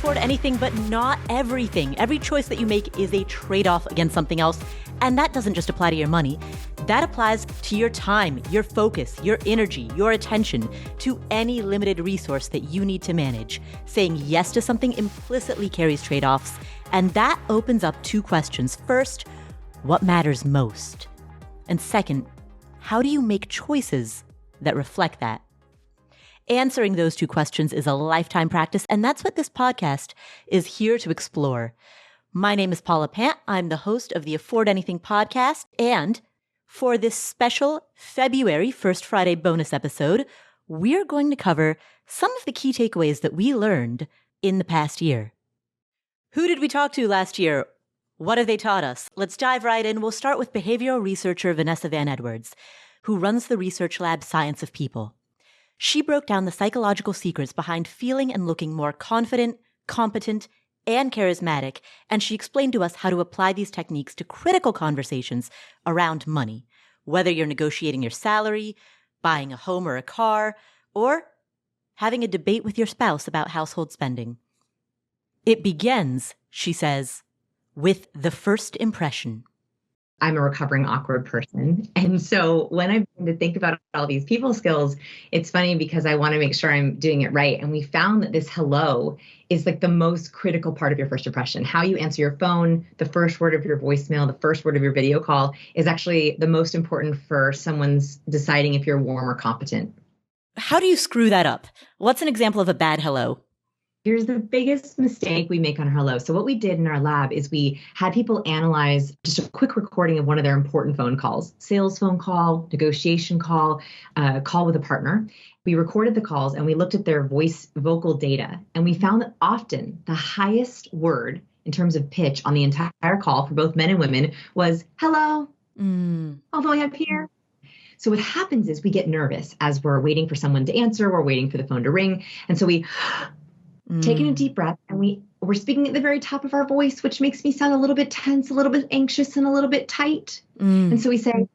afford anything, but not everything. Every choice that you make is a trade-off against something else. And that doesn't just apply to your money. That applies to your time, your focus, your energy, your attention, to any limited resource that you need to manage. Saying yes to something implicitly carries trade-offs. And that opens up two questions. First, what matters most? And second, how do you make choices that reflect that? Answering those two questions is a lifetime practice, and that's what this podcast is here to explore. My name is Paula Pant. I'm the host of the Afford Anything podcast, and for this special February First Friday bonus episode, we're going to cover some of the key takeaways that we learned in the past year. Who did we talk to last year? What have they taught us? Let's dive right in. We'll start with behavioral researcher Vanessa Van Edwards, who runs the research lab Science of People. She broke down the psychological secrets behind feeling and looking more confident, competent, and charismatic, and she explained to us how to apply these techniques to critical conversations around money, whether you're negotiating your salary, buying a home or a car, or having a debate with your spouse about household spending. It begins, she says, with the first impression. I'm a recovering awkward person. And so when I begin to think about all these people skills, it's funny because I want to make sure I'm doing it right. And we found that this hello is like the most critical part of your first impression. How you answer your phone, the first word of your voicemail, the first word of your video call is actually the most important for someone's deciding if you're warm or competent. How do you screw that up? What's an example of a bad hello? Here's the biggest mistake we make on hello. So what we did in our lab is we had people analyze just a quick recording of one of their important phone calls, sales phone call, negotiation call, call with a partner. We recorded the calls and we looked at their vocal data. And we found that often the highest word in terms of pitch on the entire call for both men and women was hello, all the way up here. So what happens is we get nervous as we're waiting for someone to answer, we're waiting for the phone to ring. And so we taking a deep breath, and we're speaking at the very top of our voice, which makes me sound a little bit tense, a little bit anxious, and a little bit tight. And so we say,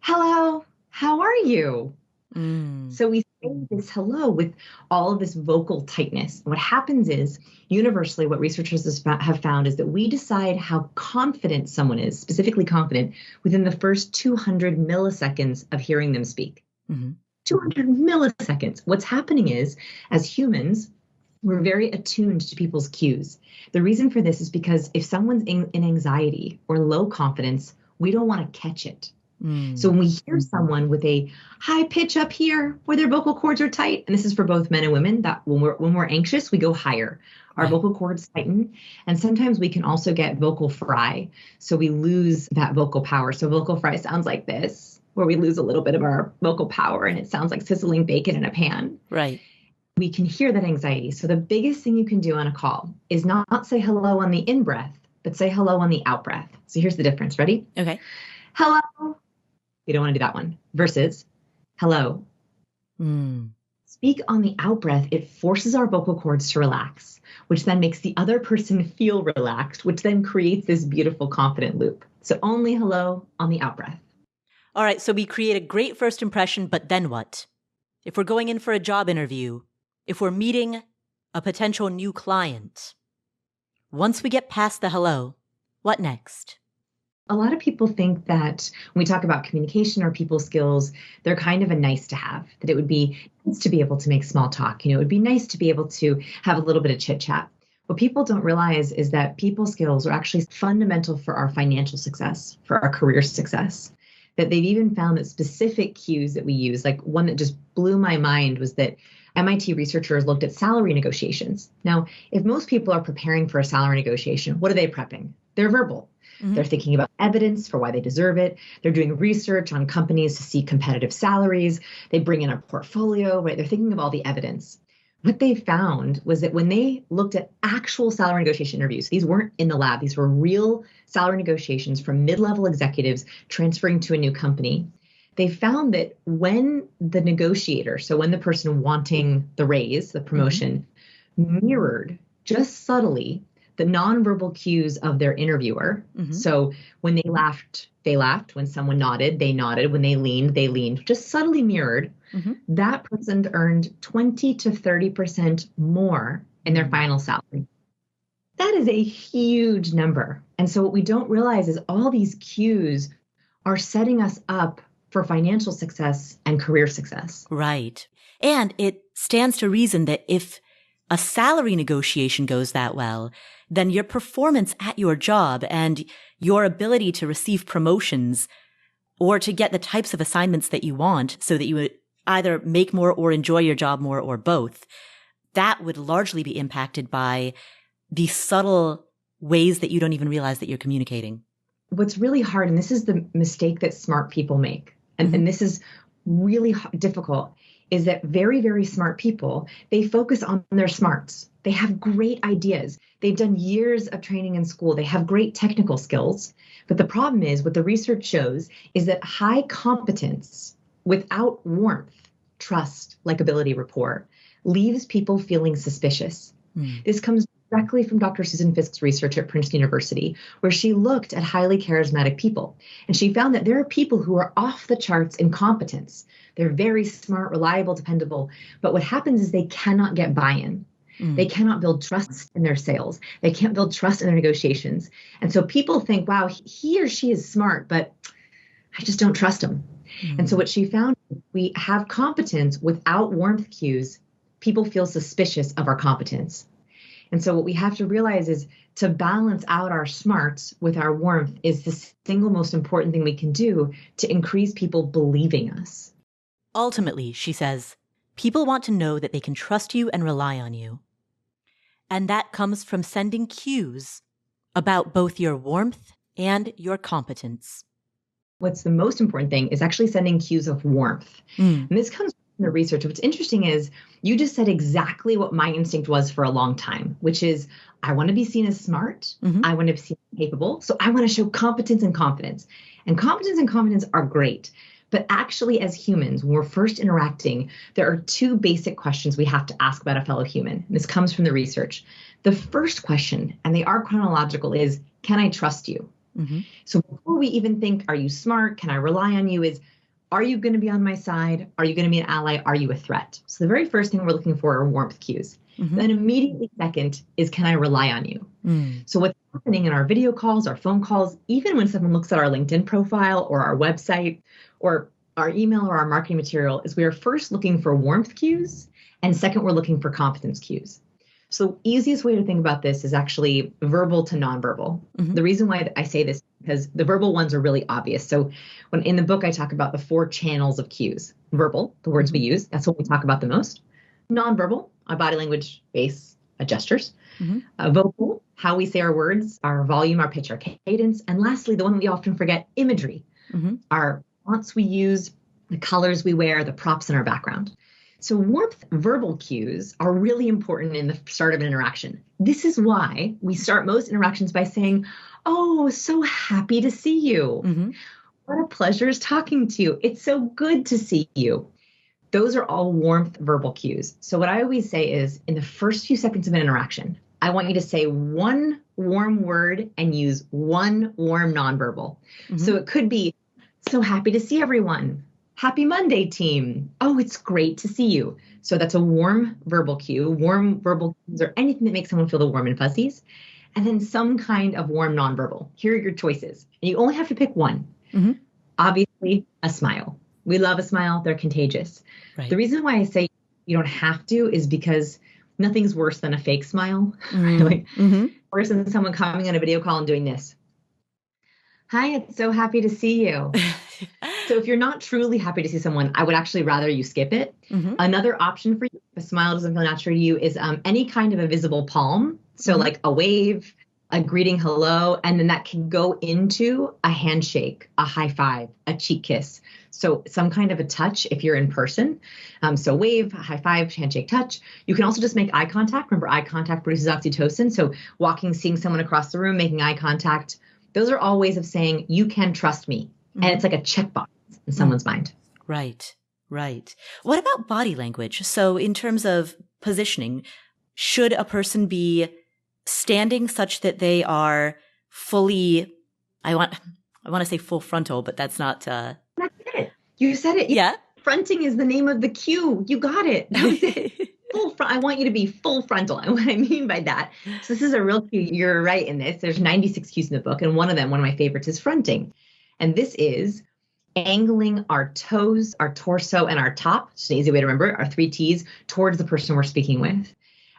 hello, how are you? So we say this hello with all of this vocal tightness. And what happens is, universally, what researchers have found is that we decide how confident someone is, specifically confident, within the first 200 milliseconds of hearing them speak. 200 milliseconds. What's happening is, as humans, we're very attuned to people's cues. The reason for this is because if someone's in anxiety or low confidence, we don't want to catch it. So when we hear someone with a high pitch up here where their vocal cords are tight, and this is for both men and women, that when we're anxious, we go higher. Our vocal cords tighten. And sometimes we can also get vocal fry. So we lose that vocal power. So vocal fry sounds like this, where we lose a little bit of our vocal power and it sounds like sizzling bacon in a pan. Right. We can hear that anxiety. So the biggest thing you can do on a call is not say hello on the in-breath, but say hello on the out-breath. So here's the difference. Ready? Okay. Hello. You don't want to do that one. Versus hello. Speak on the out-breath. It forces our vocal cords to relax, which then makes the other person feel relaxed, which then creates this beautiful confident loop. So only hello on the out-breath. All right. So we create a great first impression, but then what? If we're going in for a job interview, if we're meeting a potential new client, once we get past the hello, what next? A lot of people think that when we talk about communication or people skills, they're kind of a nice to have, that it would be nice to be able to make small talk. It would be nice to be able to have a little bit of chit chat. What people don't realize is that people skills are actually fundamental for our financial success, for our career success. That they've even found that specific cues that we use, like one that just blew my mind was that MIT researchers looked at salary negotiations. Now, if most people are preparing for a salary negotiation, what are they prepping? They're verbal. They're thinking about evidence for why they deserve it. They're doing research on companies to see competitive salaries. They bring in a portfolio, right? They're thinking of all the evidence. What they found was that when they looked at actual salary negotiation interviews, these weren't in the lab, these were real salary negotiations from mid-level executives transferring to a new company. They found that when the negotiator, so when the person wanting the raise, the promotion, mirrored just subtly the nonverbal cues of their interviewer. So when they laughed, they laughed. When someone nodded, they nodded. When they leaned, just subtly mirrored. That person earned 20 to 30% more in their final salary. That is a huge number. And so what we don't realize is all these cues are setting us up for financial success and career success. Right. And it stands to reason that if a salary negotiation goes that well, then your performance at your job and your ability to receive promotions or to get the types of assignments that you want so that you would either make more or enjoy your job more or both, that would largely be impacted by the subtle ways that you don't even realize that you're communicating. What's really hard, and this is the mistake that smart people make, and this is really difficult, is that very, very smart people, they focus on their smarts. They have great ideas. They've done years of training in school. They have great technical skills. But the problem is, what the research shows is that high competence without warmth, trust, likability, rapport, leaves people feeling suspicious. This comes directly from Dr. Susan Fisk's research at Princeton University, where she looked at highly charismatic people. And she found that there are people who are off the charts in competence. They're very smart, reliable, dependable. But what happens is they cannot get buy-in. They cannot build trust in their sales. They can't build trust in their negotiations. And so people think, wow, he or she is smart, but I just don't trust him. And so what she found, we have competence without warmth cues. People feel suspicious of our competence. And so what we have to realize is to balance out our smarts with our warmth is the single most important thing we can do to increase people believing us. Ultimately, she says, people want to know that they can trust you and rely on you. And that comes from sending cues about both your warmth and your competence. What's the most important thing is actually sending cues of warmth. And this comes from the research. What's interesting is you just said exactly what my instinct was for a long time, which is I want to be seen as smart. I want to be seen as capable. So I want to show competence and confidence. And competence and confidence are great. But actually, as humans, when we're first interacting, there are two basic questions we have to ask about a fellow human. And this comes from the research. The first question, and they are chronological, is, can I trust you? So before we even think, are you smart? Can I rely on you? Is, are you going to be on my side? Are you going to be an ally? Are you a threat? So the very first thing we're looking for are warmth cues. Then immediately second is, can I rely on you? So what's happening in our video calls, our phone calls, even when someone looks at our LinkedIn profile or our website or our email or our marketing material, is we are first looking for warmth cues, and second, we're looking for competence cues. So the easiest way to think about this is actually verbal to nonverbal. The reason why I say this is because the verbal ones are really obvious. So when in the book, I talk about the 4 channels of cues. Verbal, the words we use, that's what we talk about the most. Nonverbal, our body language, face, gestures. Vocal, how we say our words, our volume, our pitch, our cadence. And lastly, the one we often forget, imagery, our fonts we use, the colors we wear, the props in our background. So warmth verbal cues are really important in the start of an interaction. This is why we start most interactions by saying, oh, so happy to see you. What a pleasure is talking to you. It's so good to see you. Those are all warmth verbal cues. So what I always say is, in the first few seconds of an interaction, I want you to say one warm word and use one warm nonverbal. So it could be, so happy to see everyone. Happy Monday, team. Oh, it's great to see you. So that's a warm verbal cue. Warm verbal cues are anything that makes someone feel the warm and fuzzies. And then some kind of warm nonverbal. Here are your choices. And you only have to pick one. Obviously, a smile. We love a smile. They're contagious. Right. The reason why I say you don't have to is because nothing's worse than a fake smile. Like, worse than someone coming on a video call and doing this. Hi, it's so happy to see you. So if you're not truly happy to see someone, I would actually rather you skip it. Another option for you, if a smile doesn't feel natural to you, is any kind of a visible palm. So like a wave, a greeting hello, and then that can go into a handshake, a high five, a cheek kiss. So some kind of a touch if you're in person. So wave, high five, handshake, touch. You can also just make eye contact. Remember, eye contact produces oxytocin. So walking, seeing someone across the room, making eye contact. Those are all ways of saying you can trust me. And it's like a checkbox in someone's mind. Right, right. What about body language? So in terms of positioning, should a person be standing such that they are fully, I want to say full frontal, but that's not. That's it. You said it. Yeah. Fronting is the name of the cue. You got it. That was it. full front. I want you to be full frontal. And what I mean by that, so this is a real cue. You're right in this. There's 96 cues in the book. And one of my favorites is fronting. And this is angling our toes, our torso, and our top, it's an easy way to remember, our 3 T's, towards the person we're speaking with.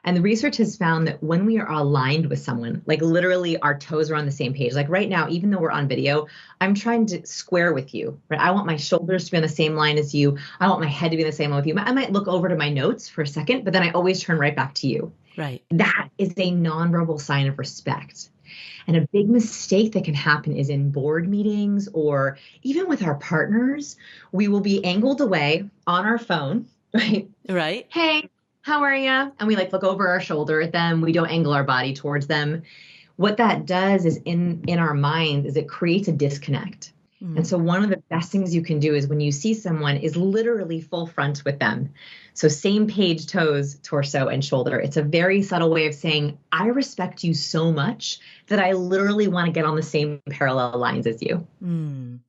And the research has found that when we are aligned with someone, like literally our toes are on the same page, like right now, even though we're on video, I'm trying to square with you, right? I want my shoulders to be on the same line as you. I want my head to be in the same line with you. I might look over to my notes for a second, but then I always turn right back to you. Right. That is a nonverbal sign of respect. And a big mistake that can happen is in board meetings or even with our partners, we will be angled away on our phone, right? Right. Hey, how are you? And we look over our shoulder at them. We don't angle our body towards them. What that does is in our mind is it creates a disconnect. And so one of the best things you can do is when you see someone is literally full front with them. So same page, toes, torso, and shoulder. It's a very subtle way of saying, I respect you so much that I literally want to get on the same parallel lines as you. And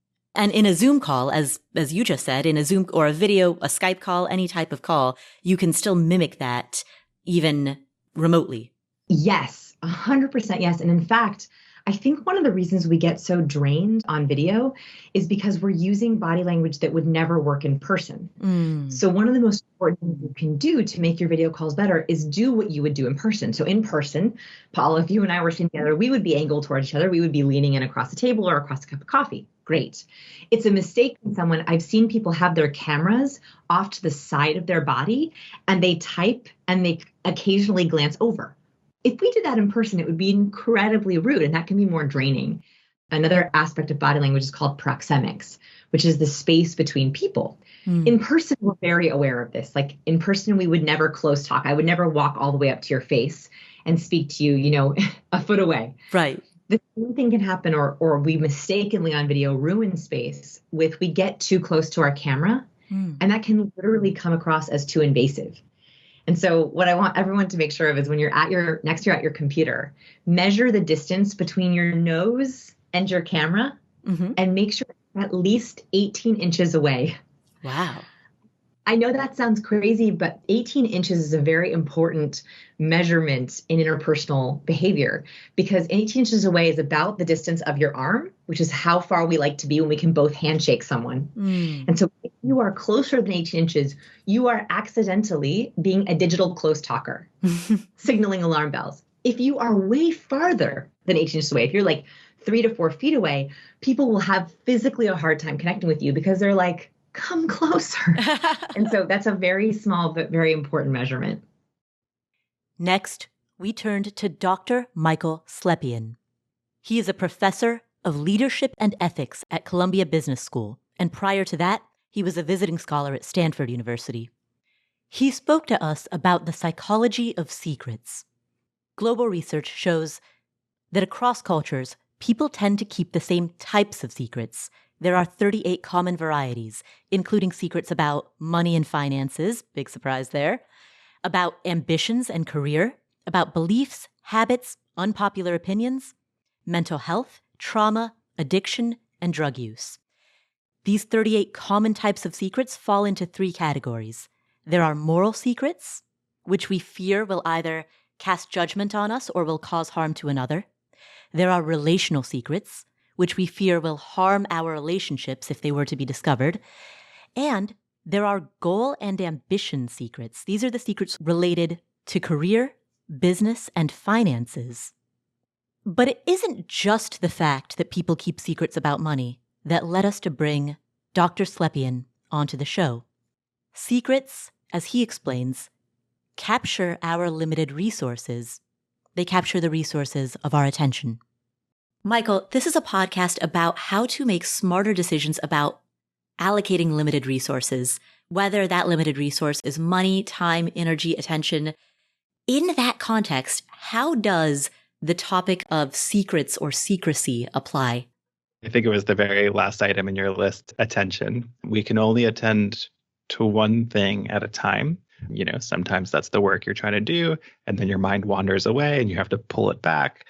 in a Zoom call, as you just said, in a Zoom or a video, a Skype call, any type of call, you can still mimic that even remotely. Yes, 100% yes. And in fact, I think one of the reasons we get so drained on video is because we're using body language that would never work in person. So one of the most important things you can do to make your video calls better is do what you would do in person. So in person, Paul, if you and I were sitting together, we would be angled towards each other. We would be leaning in across the table or across a cup of coffee. Great. It's a mistake when I've seen people have their cameras off to the side of their body and they type and they occasionally glance over. If we did that in person, it would be incredibly rude, and that can be more draining. Another aspect of body language is called proxemics, which is the space between people. In person, we're very aware of this. Like in person, we would never close talk. I would never walk all the way up to your face and speak to you, a foot away. Right. The same thing can happen, or we mistakenly on video ruin space with we get too close to our camera, and that can literally come across as too invasive. And so what I want everyone to make sure of is when you're at your computer, measure the distance between your nose and your camera and make sure it's at least 18 inches away. Wow. I know that sounds crazy, but 18 inches is a very important measurement in interpersonal behavior because 18 inches away is about the distance of your arm, which is how far we like to be when we can both handshake someone. And so if you are closer than 18 inches, you are accidentally being a digital close talker, signaling alarm bells. If you are way farther than 18 inches away, if you're like 3 to 4 feet away, people will have physically a hard time connecting with you because they're like, come closer. And so that's a very small but very important measurement. Next, we turned to Dr. Michael Slepian. He is a professor of leadership and ethics at Columbia Business School, and prior to that, he was a visiting scholar at Stanford University. He spoke to us about the psychology of secrets. Global research shows that across cultures, people tend to keep the same types of secrets. There are 38 common varieties, including secrets about money and finances, big surprise there, about ambitions and career, about beliefs, habits, unpopular opinions, mental health, trauma, addiction, and drug use. These 38 common types of secrets fall into 3 categories. There are moral secrets, which we fear will either cast judgment on us or will cause harm to another. There are relational secrets, which we fear will harm our relationships if they were to be discovered. And there are goal and ambition secrets. These are the secrets related to career, business, and finances. But it isn't just the fact that people keep secrets about money that led us to bring Dr. Slepian onto the show. Secrets, as he explains, capture our limited resources. They capture the resources of our attention. Michael, this is a podcast about how to make smarter decisions about allocating limited resources, whether that limited resource is money, time, energy, attention. In that context, how does the topic of secrets or secrecy apply? I think it was the very last item in your list, attention. We can only attend to one thing at a time. Sometimes that's the work you're trying to do, and then your mind wanders away and you have to pull it back.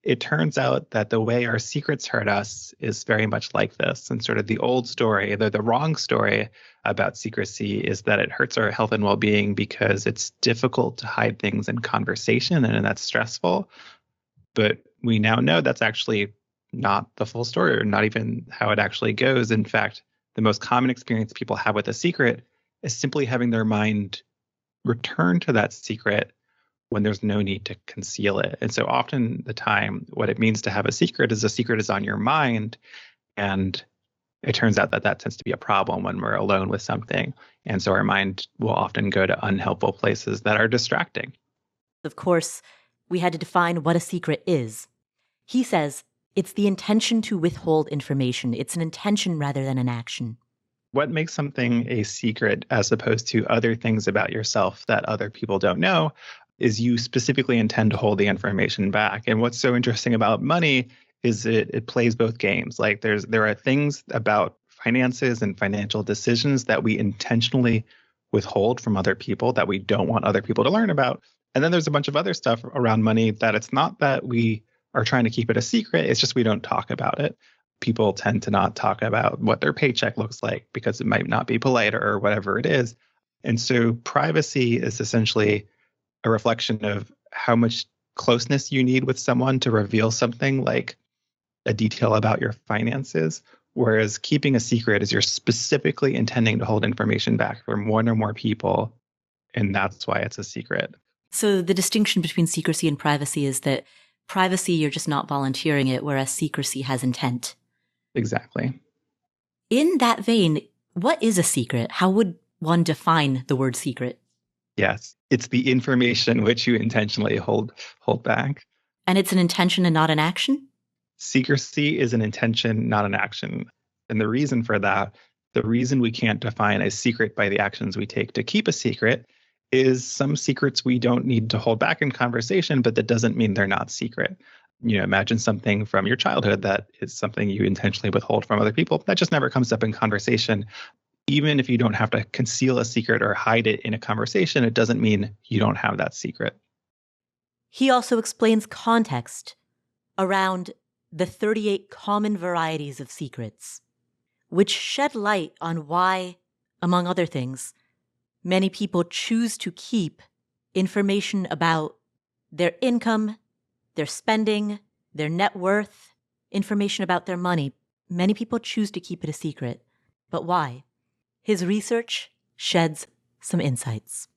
it turns out that the way our secrets hurt us is very much like this. And sort of the old story, the wrong story about secrecy is that it hurts our health and well-being because it's difficult to hide things in conversation and that's stressful. But we now know that's actually not the full story or not even how it actually goes. In fact, the most common experience people have with a secret is simply having their mind return to that secret when there's no need to conceal it. And so often the time, what it means to have a secret is on your mind. And it turns out that tends to be a problem when we're alone with something. And so our mind will often go to unhelpful places that are distracting. Of course, we had to define what a secret is. He says it's the intention to withhold information. It's an intention rather than an action. What makes something a secret as opposed to other things about yourself that other people don't know is you specifically intend to hold the information back. And what's so interesting about money is it plays both games. Like there are things about finances and financial decisions that we intentionally withhold from other people that we don't want other people to learn about. And then there's a bunch of other stuff around money that it's not that we are trying to keep it a secret, it's just we don't talk about it. People tend to not talk about what their paycheck looks like because it might not be polite or whatever it is. And so privacy is essentially a reflection of how much closeness you need with someone to reveal something like a detail about your finances, whereas keeping a secret is you're specifically intending to hold information back from one or more people, and that's why it's a secret. So the distinction between secrecy and privacy is that privacy, you're just not volunteering it, whereas secrecy has intent. Exactly. In that vein, what is a secret? How would one define the word secret? Yes, it's the information which you intentionally hold back. And it's an intention and not an action? Secrecy is an intention, not an action. And the reason for that, the reason we can't define a secret by the actions we take to keep a secret is some secrets we don't need to hold back in conversation, but that doesn't mean they're not secret. Imagine something from your childhood that is something you intentionally withhold from other people. That just never comes up in conversation. Even if you don't have to conceal a secret or hide it in a conversation, it doesn't mean you don't have that secret. He also explains context around the 38 common varieties of secrets, which shed light on why, among other things, many people choose to keep information about their income, their spending, their net worth, information about their money. Many people choose to keep it a secret. But why? His research sheds some insights.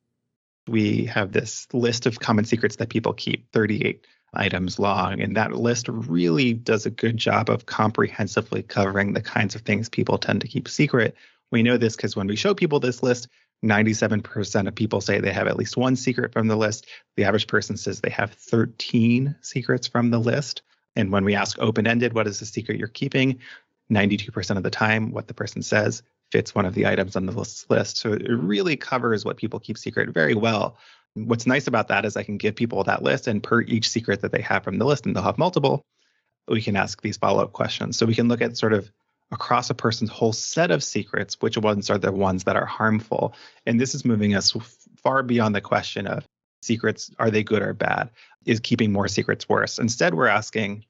We have this list of common secrets that people keep, 38 items long, and that list really does a good job of comprehensively covering the kinds of things people tend to keep secret. We know this because when we show people this list, 97% of people say they have at least one secret from the list. The average person says they have 13 secrets from the list. And when we ask open-ended, what is the secret you're keeping? 92% of the time, what the person says fits one of the items on the list. So it really covers what people keep secret very well. What's nice about that is I can give people that list, and per each secret that they have from the list, and they'll have multiple, we can ask these follow-up questions. So we can look at sort of across a person's whole set of secrets, which ones are the ones that are harmful. And this is moving us far beyond the question of secrets, are they good or bad? Is keeping more secrets worse? Instead, we're asking,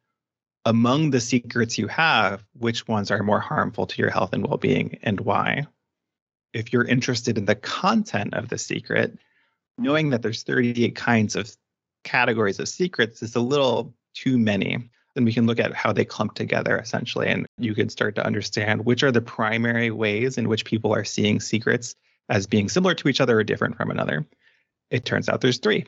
among the secrets you have, which ones are more harmful to your health and well-being and why? If you're interested in the content of the secret, knowing that there's 38 kinds of categories of secrets is a little too many. Then we can look at how they clump together, essentially, and you can start to understand which are the primary ways in which people are seeing secrets as being similar to each other or different from another. It turns out there's 3.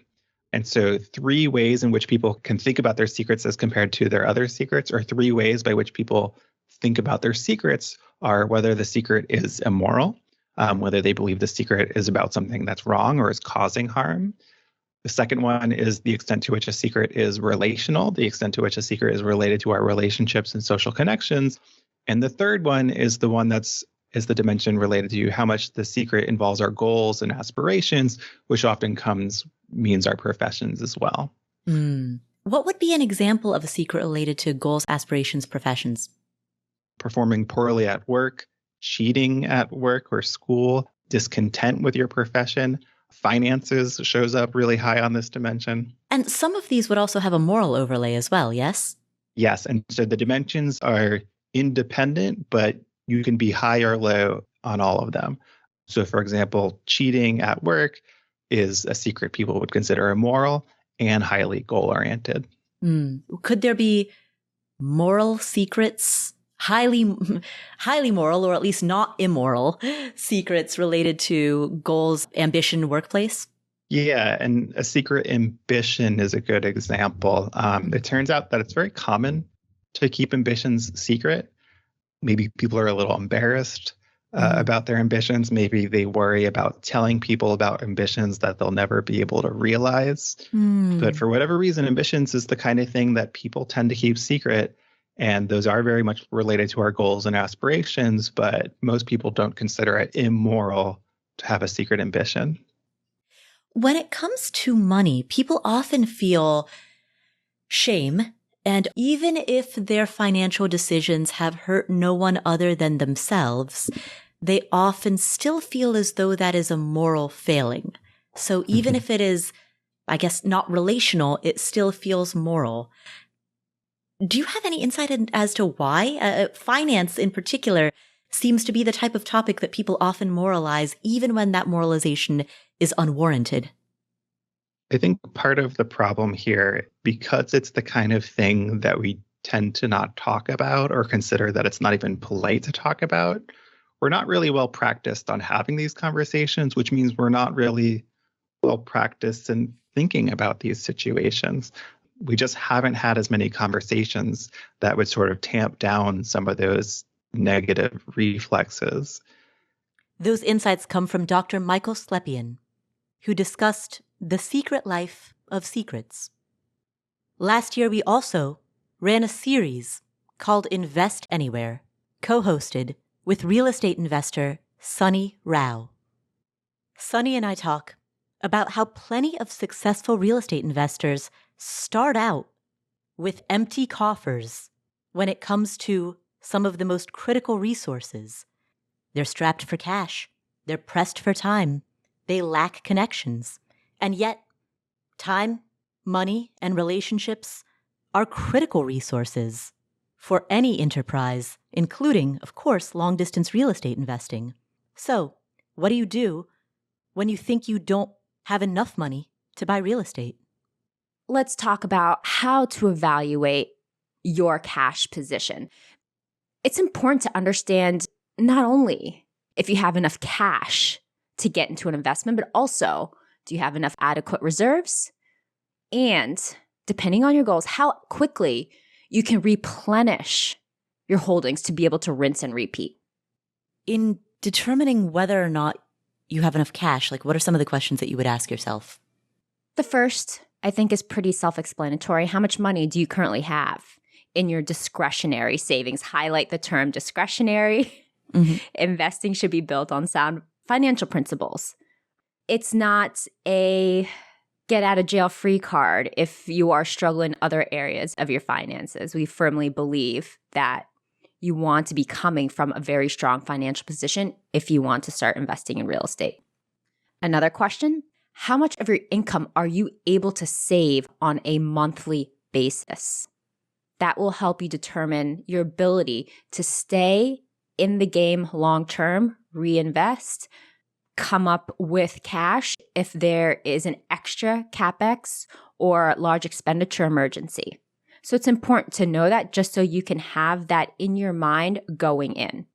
And so 3 ways in which people can think about their secrets as compared to their other secrets, or 3 ways by which people think about their secrets are whether the secret is immoral, whether they believe the secret is about something that's wrong or is causing harm. The second one is the extent to which a secret is relational, the extent to which a secret is related to our relationships and social connections. And the third one is the one is the dimension related to how much the secret involves our goals and aspirations, which often means our professions as well. What would be an example of a secret related to goals, aspirations, professions? Performing poorly at work, cheating at work or school, discontent with your profession, Finances shows up really high on this dimension. And some of these would also have a moral overlay as well, yes? Yes. And so the dimensions are independent, but you can be high or low on all of them. So, for example, cheating at work is a secret people would consider immoral and highly goal-oriented. Could there be moral secrets, highly moral, or at least not immoral secrets related to goals, ambition, workplace? Yeah, and a secret ambition is a good example. It turns out that it's very common to keep ambitions secret. Maybe people are a little embarrassed about their ambitions. Maybe they worry about telling people about ambitions that they'll never be able to realize. But for whatever reason, ambitions is the kind of thing that people tend to keep secret. And those are very much related to our goals and aspirations, but most people don't consider it immoral to have a secret ambition. When it comes to money, people often feel shame. And even if their financial decisions have hurt no one other than themselves, they often still feel as though that is a moral failing. So even if it is, I guess, not relational, it still feels moral. Do you have any insight as to why? Finance in particular seems to be the type of topic that people often moralize, even when that moralization is unwarranted. I think part of the problem here, because it's the kind of thing that we tend to not talk about or consider that it's not even polite to talk about, we're not really well practiced on having these conversations, which means we're not really well practiced in thinking about these situations. We just haven't had as many conversations that would sort of tamp down some of those negative reflexes. Those insights come from Dr. Michael Slepian, who discussed the secret life of secrets. Last year, we also ran a series called Invest Anywhere, co-hosted with real estate investor Sunny Rao. Sunny and I talk about how plenty of successful real estate investors start out with empty coffers when it comes to some of the most critical resources. They're strapped for cash. They're pressed for time. They lack connections. And yet, time, money, and relationships are critical resources for any enterprise, including, of course, long-distance real estate investing. So, what do you do when you think you don't have enough money to buy real estate? Let's talk about how to evaluate your cash position. It's important to understand not only if you have enough cash to get into an investment, but also, do you have enough adequate reserves? And depending on your goals, how quickly you can replenish your holdings to be able to rinse and repeat. In determining whether or not you have enough cash, what are some of the questions that you would ask yourself? The first, I think, is pretty self-explanatory. How much money do you currently have in your discretionary savings? Highlight the term discretionary. Investing should be built on sound financial principles. It's not a get out of jail free card if you are struggling in other areas of your finances. We firmly believe that you want to be coming from a very strong financial position if you want to start investing in real estate. Another question, how much of your income are you able to save on a monthly basis? That will help you determine your ability to stay in the game long term, reinvest, come up with cash if there is an extra CapEx or large expenditure emergency. So it's important to know that just so you can have that in your mind going in.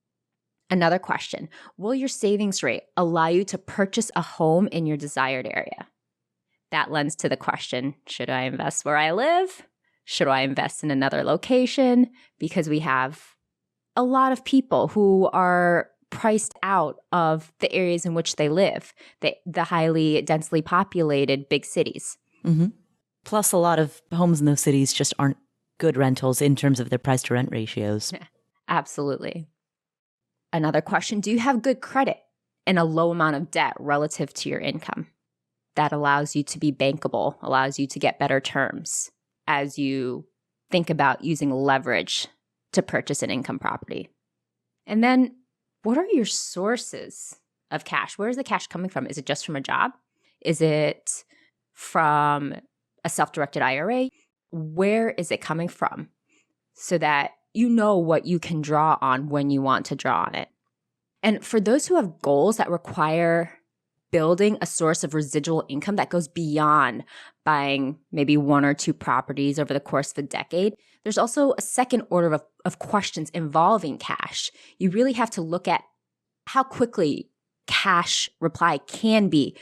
Another question, will your savings rate allow you to purchase a home in your desired area? That lends to the question, should I invest where I live? Should I invest in another location? Because we have a lot of people who are priced out of the areas in which they live, the highly densely populated big cities. Plus, a lot of homes in those cities just aren't good rentals in terms of their price to rent ratios. Absolutely. Another question, do you have good credit and a low amount of debt relative to your income? That allows you to be bankable, allows you to get better terms as you think about using leverage to purchase an income property. And then, what are your sources of cash? Where is the cash coming from? Is it just from a job? Is it from a self-directed IRA? Where is it coming from? So that you know what you can draw on when you want to draw on it. And for those who have goals that require building a source of residual income that goes beyond buying maybe 1 or 2 properties over the course of a decade, there's also a second order of questions involving cash. You really have to look at how quickly cash reply can be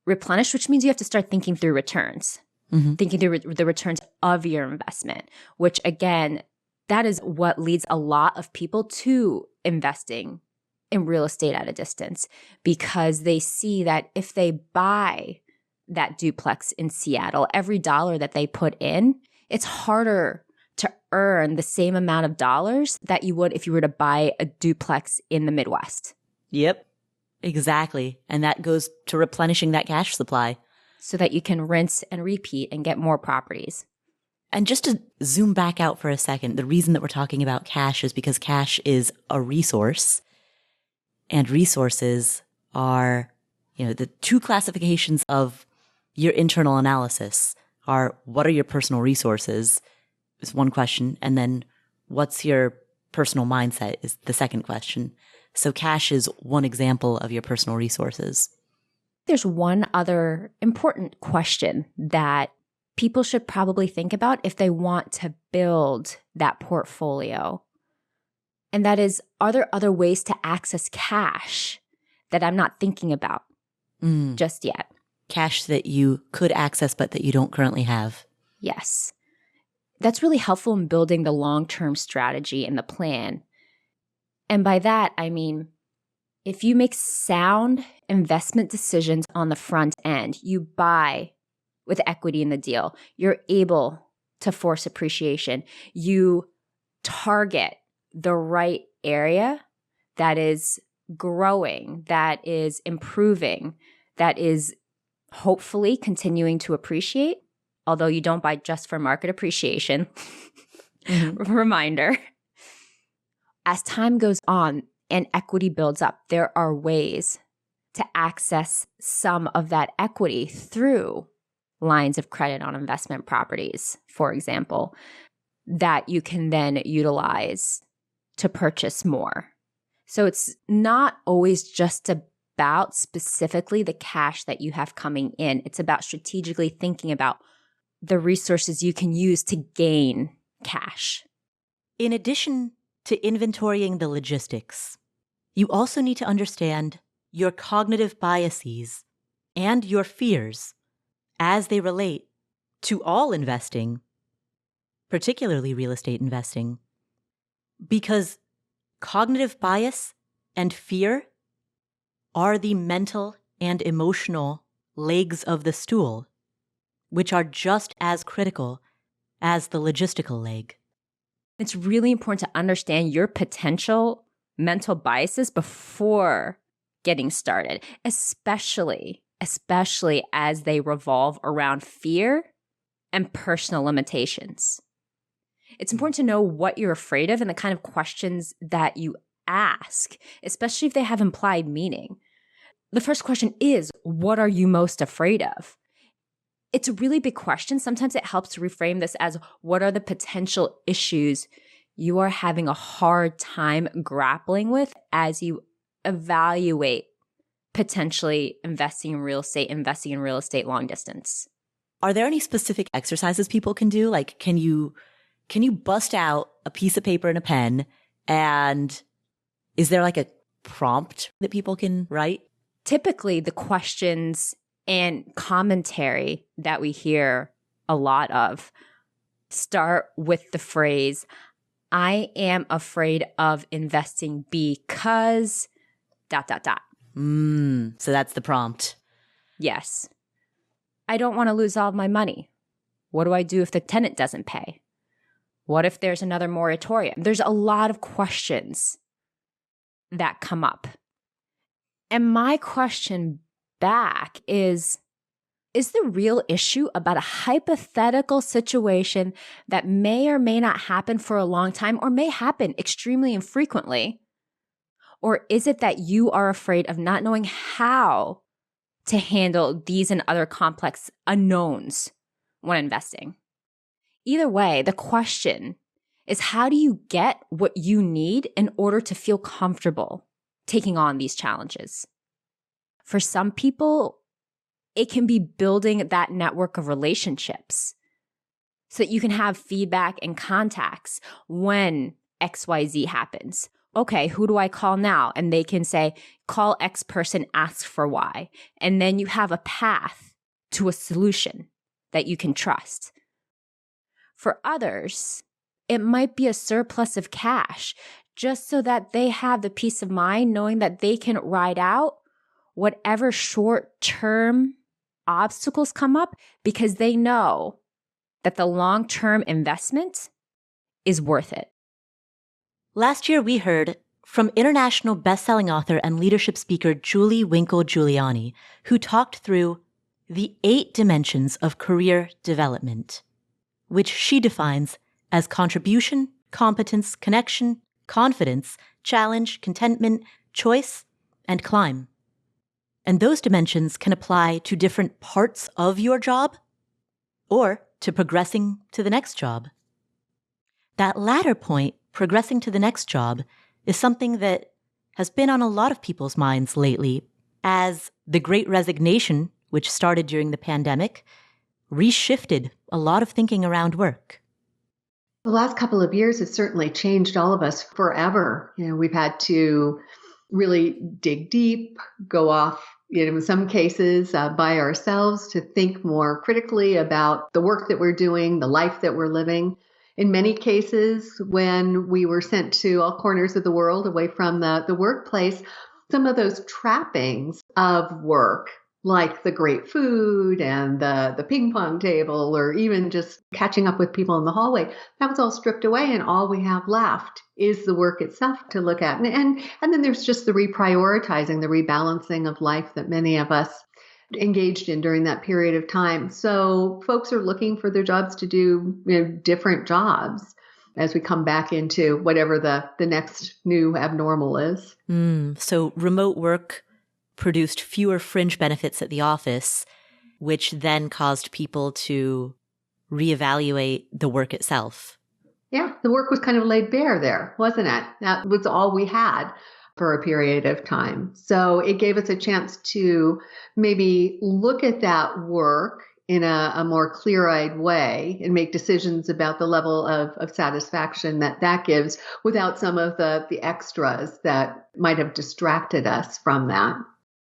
replenished, which means you have to start thinking through returns, thinking through the returns of your investment, which again, that is what leads a lot of people to investing in real estate at a distance, because they see that if they buy that duplex in Seattle, every dollar that they put in, it's harder to earn the same amount of dollars that you would if you were to buy a duplex in the Midwest. Yep, exactly. And that goes to replenishing that cash supply. So that you can rinse and repeat and get more properties. And just to zoom back out for a second, the reason that we're talking about cash is because cash is a resource. And resources are, the 2 classifications of your internal analysis are: what are your personal resources is one question, and then what's your personal mindset is the second question. So cash is one example of your personal resources. There's one other important question that people should probably think about if they want to build that portfolio. And that is, are there other ways to access cash that I'm not thinking about just yet? Cash that you could access but that you don't currently have. Yes. That's really helpful in building the long-term strategy and the plan. And by that, I mean, if you make sound investment decisions on the front end, you buy with equity in the deal, you're able to force appreciation. You target the right area that is growing, that is improving, that is hopefully continuing to appreciate, although you don't buy just for market appreciation. Reminder. As time goes on and equity builds up, there are ways to access some of that equity through lines of credit on investment properties, for example, that you can then utilize to purchase more. So it's not always just about specifically the cash that you have coming in. It's about strategically thinking about the resources you can use to gain cash. In addition to inventorying the logistics, you also need to understand your cognitive biases and your fears as they relate to all investing, particularly real estate investing. Because cognitive bias and fear are the mental and emotional legs of the stool, which are just as critical as the logistical leg. It's really important to understand your potential mental biases before getting started, especially as they revolve around fear and personal limitations. It's important to know what you're afraid of and the kind of questions that you ask, especially if they have implied meaning. The first question is, what are you most afraid of? It's a really big question. Sometimes it helps to reframe this as, what are the potential issues you are having a hard time grappling with as you evaluate potentially investing in real estate long distance? Are there any specific exercises people can do? Like, can you bust out a piece of paper and a pen, and is there like a prompt that people can write? Typically, the questions and commentary that we hear a lot of start with the phrase, I am afraid of investing because ... So that's the prompt. Yes. I don't want to lose all of my money. What do I do if the tenant doesn't pay? What if there's another moratorium? There's a lot of questions that come up. And my question back is the real issue about a hypothetical situation that may or may not happen for a long time or may happen extremely infrequently? Or is it that you are afraid of not knowing how to handle these and other complex unknowns when investing. Either way, the question is, how do you get what you need in order to feel comfortable taking on these challenges? For some people, it can be building that network of relationships so that you can have feedback and contacts when XYZ happens. Okay, who do I call now? And they can say, call X person, ask for Y. And then you have a path to a solution that you can trust. For others, it might be a surplus of cash, just so that they have the peace of mind knowing that they can ride out whatever short-term obstacles come up because they know that the long-term investment is worth it. Last year, we heard from international best-selling author and leadership speaker Julie Winkle Giulioni, who talked through the 8 dimensions of career development, which she defines as contribution, competence, connection, confidence, challenge, contentment, choice, and climb. And those dimensions can apply to different parts of your job or to progressing to the next job. That latter point, progressing to the next job, is something that has been on a lot of people's minds lately as the Great Resignation, which started during the pandemic, reshifted a lot of thinking around work. The last couple of years have certainly changed all of us forever. We've had to really dig deep, go off, in some cases by ourselves to think more critically about the work that we're doing, the life that we're living. In many cases, when we were sent to all corners of the world away from the workplace, some of those trappings of work, like the great food and the ping pong table, or even just catching up with people in the hallway, that was all stripped away, and all we have left is the work itself to look at. And then there's just the reprioritizing, the rebalancing of life that many of us engaged in during that period of time. So folks are looking for their jobs to do different jobs as we come back into whatever the next new abnormal is. So remote work produced fewer fringe benefits at the office, which then caused people to reevaluate the work itself. Yeah, the work was kind of laid bare there, wasn't it? That was all we had for a period of time. So it gave us a chance to maybe look at that work in a more clear-eyed way and make decisions about the level of satisfaction that gives without some of the extras that might have distracted us from that.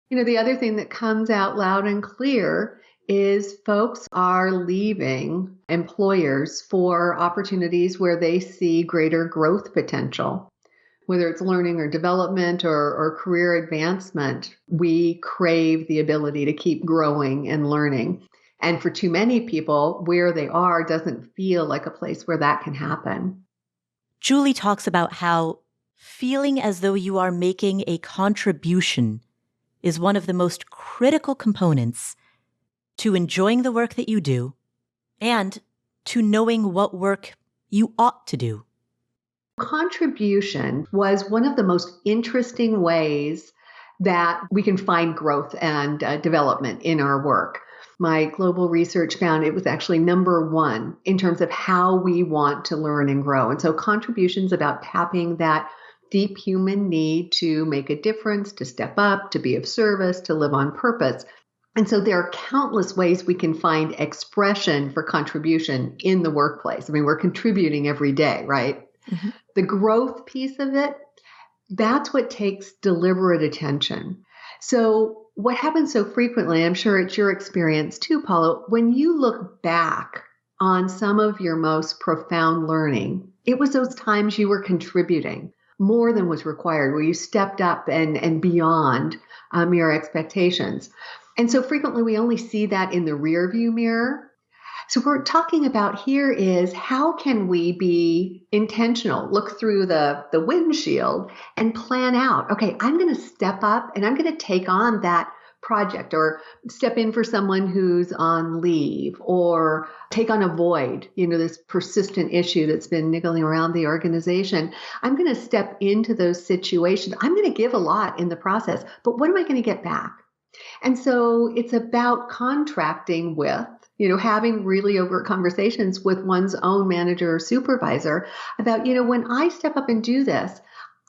The other thing that comes out loud and clear is folks are leaving employers for opportunities where they see greater growth potential. Whether it's learning or development or career advancement, we crave the ability to keep growing and learning. And for too many people, where they are doesn't feel like a place where that can happen. Julie talks about how feeling as though you are making a contribution is one of the most critical components to enjoying the work that you do and to knowing what work you ought to do. Contribution was one of the most interesting ways that we can find growth and development in our work. My global research found it was actually number 1 in terms of how we want to learn and grow. And so contributions about tapping that deep human need to make a difference, to step up, to be of service, to live on purpose. And so there are countless ways we can find expression for contribution in the workplace. I mean, we're contributing every day, right? Mm-hmm. The growth piece of it, that's what takes deliberate attention. So what happens so frequently, I'm sure it's your experience too, Paula, when you look back on some of your most profound learning, it was those times you were contributing more than was required, where you stepped up and beyond your expectations. And so frequently we only see that in the rearview mirror. So what we're talking about here is how can we be intentional, look through the windshield and plan out, okay, I'm going to step up and I'm going to take on that project or step in for someone who's on leave or take on a void, this persistent issue that's been niggling around the organization. I'm going to step into those situations. I'm going to give a lot in the process, but what am I going to get back? And so it's about contracting with, having really overt conversations with one's own manager or supervisor about, when I step up and do this,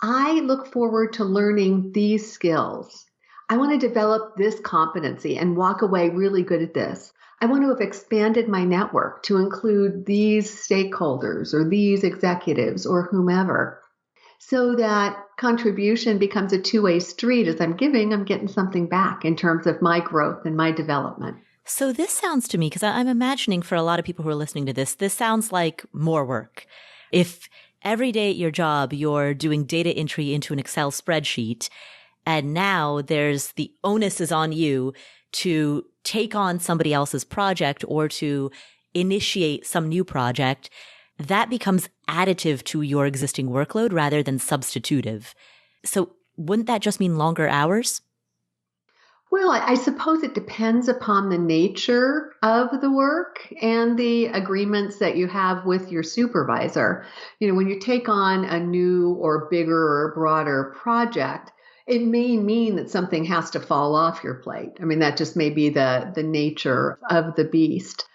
I look forward to learning these skills. I want to develop this competency and walk away really good at this. I want to have expanded my network to include these stakeholders or these executives or whomever, so that contribution becomes a two-way street. As I'm giving, I'm getting something back in terms of my growth and my development. So this sounds to me, because I'm imagining for a lot of people who are listening to this sounds like more work. If every day at your job, you're doing data entry into an Excel spreadsheet, and now there's the onus is on you to take on somebody else's project or to initiate some new project, that becomes additive to your existing workload rather than substitutive. So wouldn't that just mean longer hours? Well, I suppose it depends upon the nature of the work and the agreements that you have with your supervisor. When you take on a new or bigger or broader project, it may mean that something has to fall off your plate. I mean, that just may be the nature of the beast.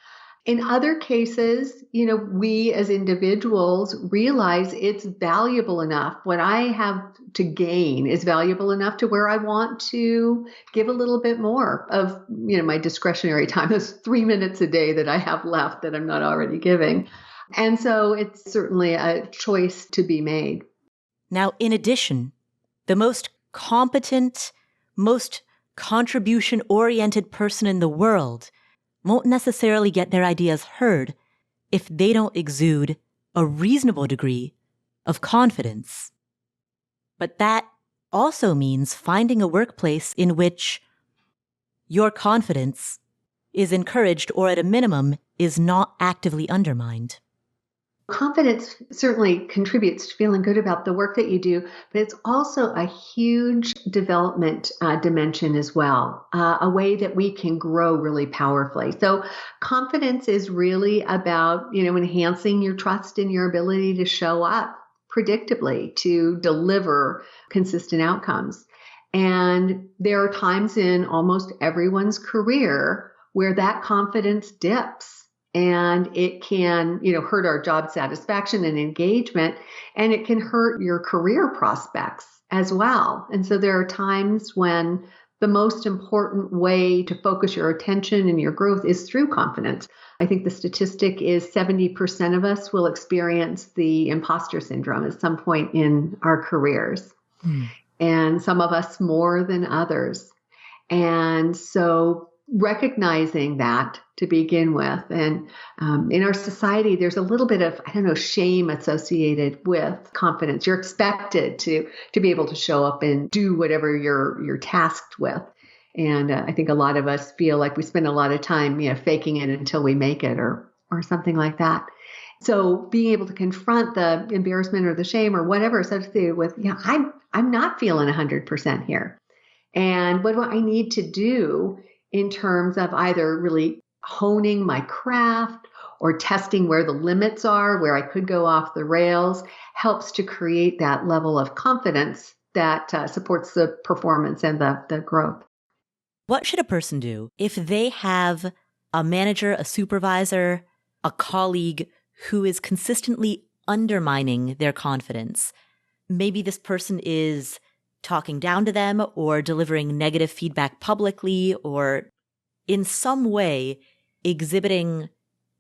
In other cases, we as individuals realize it's valuable enough. What I have to gain is valuable enough to where I want to give a little bit more of, my discretionary time. Those 3 minutes a day that I have left that I'm not already giving. And so it's certainly a choice to be made. Now, in addition, the most competent, most contribution-oriented person in the world won't necessarily get their ideas heard if they don't exude a reasonable degree of confidence. But that also means finding a workplace in which your confidence is encouraged or at a minimum is not actively undermined. Confidence certainly contributes to feeling good about the work that you do, but it's also a huge development dimension as well, a way that we can grow really powerfully. So confidence is really about, enhancing your trust in your ability to show up predictably, to deliver consistent outcomes. And there are times in almost everyone's career where that confidence dips. And it can, hurt our job satisfaction and engagement, and it can hurt your career prospects as well. And so there are times when the most important way to focus your attention and your growth is through confidence. I think the statistic is 70% of us will experience the imposter syndrome at some point in our careers, and some of us more than others. And so recognizing that to begin with. And in our society, there's a little bit of, shame associated with confidence. You're expected to be able to show up and do whatever you're tasked with. And I think a lot of us feel like we spend a lot of time, faking it until we make it or something like that. So being able to confront the embarrassment or the shame or whatever associated with, I'm not feeling 100% here. And what do I need to do in terms of either really honing my craft or testing where the limits are, where I could go off the rails, helps to create that level of confidence that supports the performance and the growth. What should a person do if they have a manager, a supervisor, a colleague who is consistently undermining their confidence? Maybe this person is talking down to them or delivering negative feedback publicly or in some way exhibiting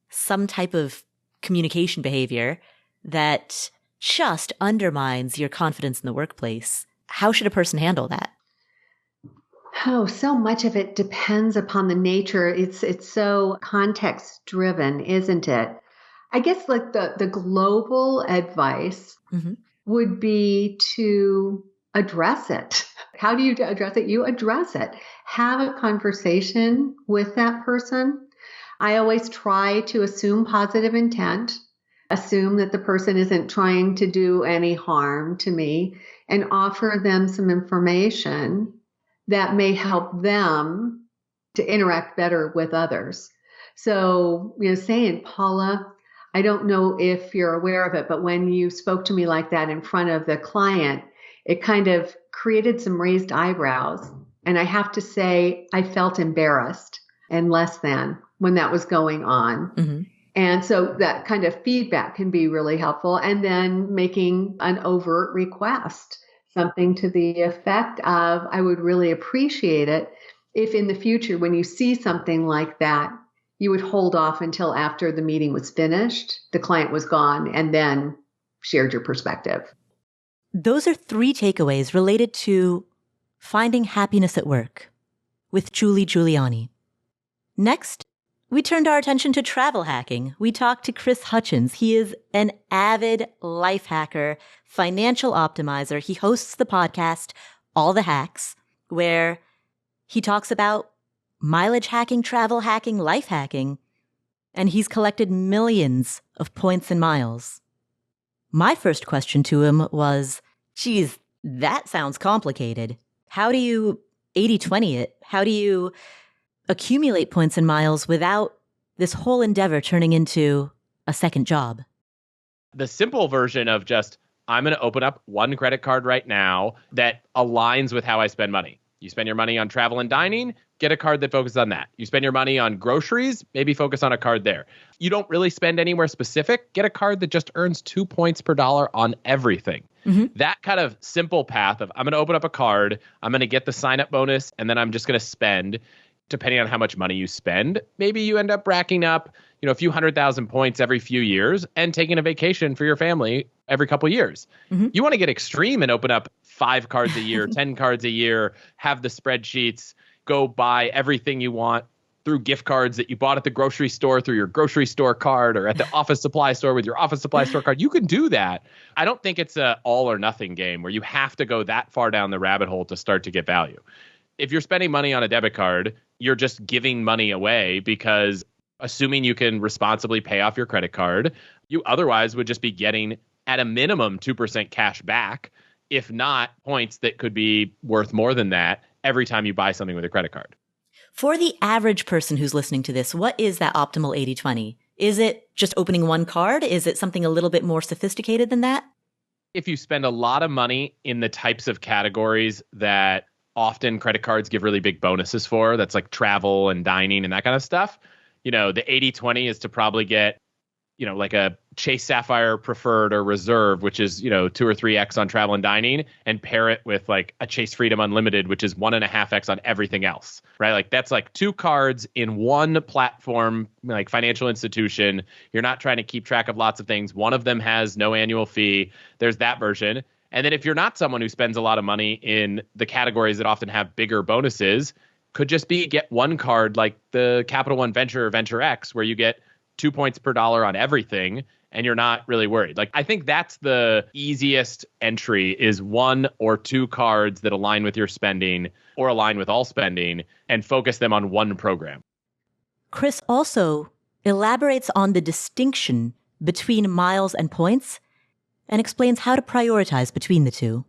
some type of communication behavior that just undermines your confidence in the workplace. How should a person handle that? Oh, so much of it depends upon the nature. It's so context driven, isn't it? I guess like the global advice would be to address it. How do you address it? You address it. Have a conversation with that person. I always try to assume positive intent, assume that the person isn't trying to do any harm to me, and offer them some information that may help them to interact better with others. So, saying, Paula, I don't know if you're aware of it, but when you spoke to me like that in front of the client, it kind of created some raised eyebrows. And I have to say, I felt embarrassed and less than when that was going on. Mm-hmm. And so that kind of feedback can be really helpful. And then making an overt request, something to the effect of, I would really appreciate it if in the future, when you see something like that, you would hold off until after the meeting was finished, the client was gone, and then shared your perspective. Those are 3 takeaways related to finding happiness at work with Julie Giulioni. Next, we turned our attention to travel hacking. We talked to Chris Hutchins. He is an avid life hacker, financial optimizer. He hosts the podcast, All the Hacks, where he talks about mileage hacking, travel hacking, life hacking, and he's collected millions of points and miles. My first question to him was, geez, that sounds complicated. How do you 80-20 it? How do you accumulate points and miles without this whole endeavor turning into a second job? The simple version of just, I'm going to open up one credit card right now that aligns with how I spend money. You spend your money on travel and dining, get a card that focuses on that. You spend your money on groceries, maybe focus on a card there. You don't really spend anywhere specific, get a card that just earns 2 points per dollar on everything. Mm-hmm. That kind of simple path of, I'm going to open up a card, I'm going to get the sign-up bonus, and then I'm just going to spend, depending on how much money you spend. Maybe you end up racking up, a few 100,000 points every few years and taking a vacation for your family every couple of years. Mm-hmm. You want to get extreme and open up 5 cards a year, 10 cards a year, have the spreadsheets, go buy everything you want through gift cards that you bought at the grocery store through your grocery store card, or at the office supply store with your office supply store card. You can do that. I don't think it's a all or nothing game where you have to go that far down the rabbit hole to start to get value. If you're spending money on a debit card, you're just giving money away, because assuming you can responsibly pay off your credit card, you otherwise would just be getting at a minimum 2% cash back, if not points that could be worth more than that every time you buy something with a credit card. For the average person who's listening to this, what is that optimal 80-20? Is it just opening one card? Is it something a little bit more sophisticated than that? If you spend a lot of money in the types of categories that often credit cards give really big bonuses for, that's like travel and dining and that kind of stuff, the 80-20 is to probably get, like a Chase Sapphire Preferred or Reserve, which is, 2 or 3x on travel and dining, and pair it with like a Chase Freedom Unlimited, which is 1.5x on everything else, right? Like that's like 2 cards in one platform, like financial institution. You're not trying to keep track of lots of things. One of them has no annual fee. There's that version. And then if you're not someone who spends a lot of money in the categories that often have bigger bonuses, could just be get one card like the Capital One Venture or Venture X, where you get 2 points per dollar on everything and you're not really worried. Like, I think that's the easiest entry, is 1 or 2 cards that align with your spending or align with all spending, and focus them on one program. Chris also elaborates on the distinction between miles and points and explains how to prioritize between the two.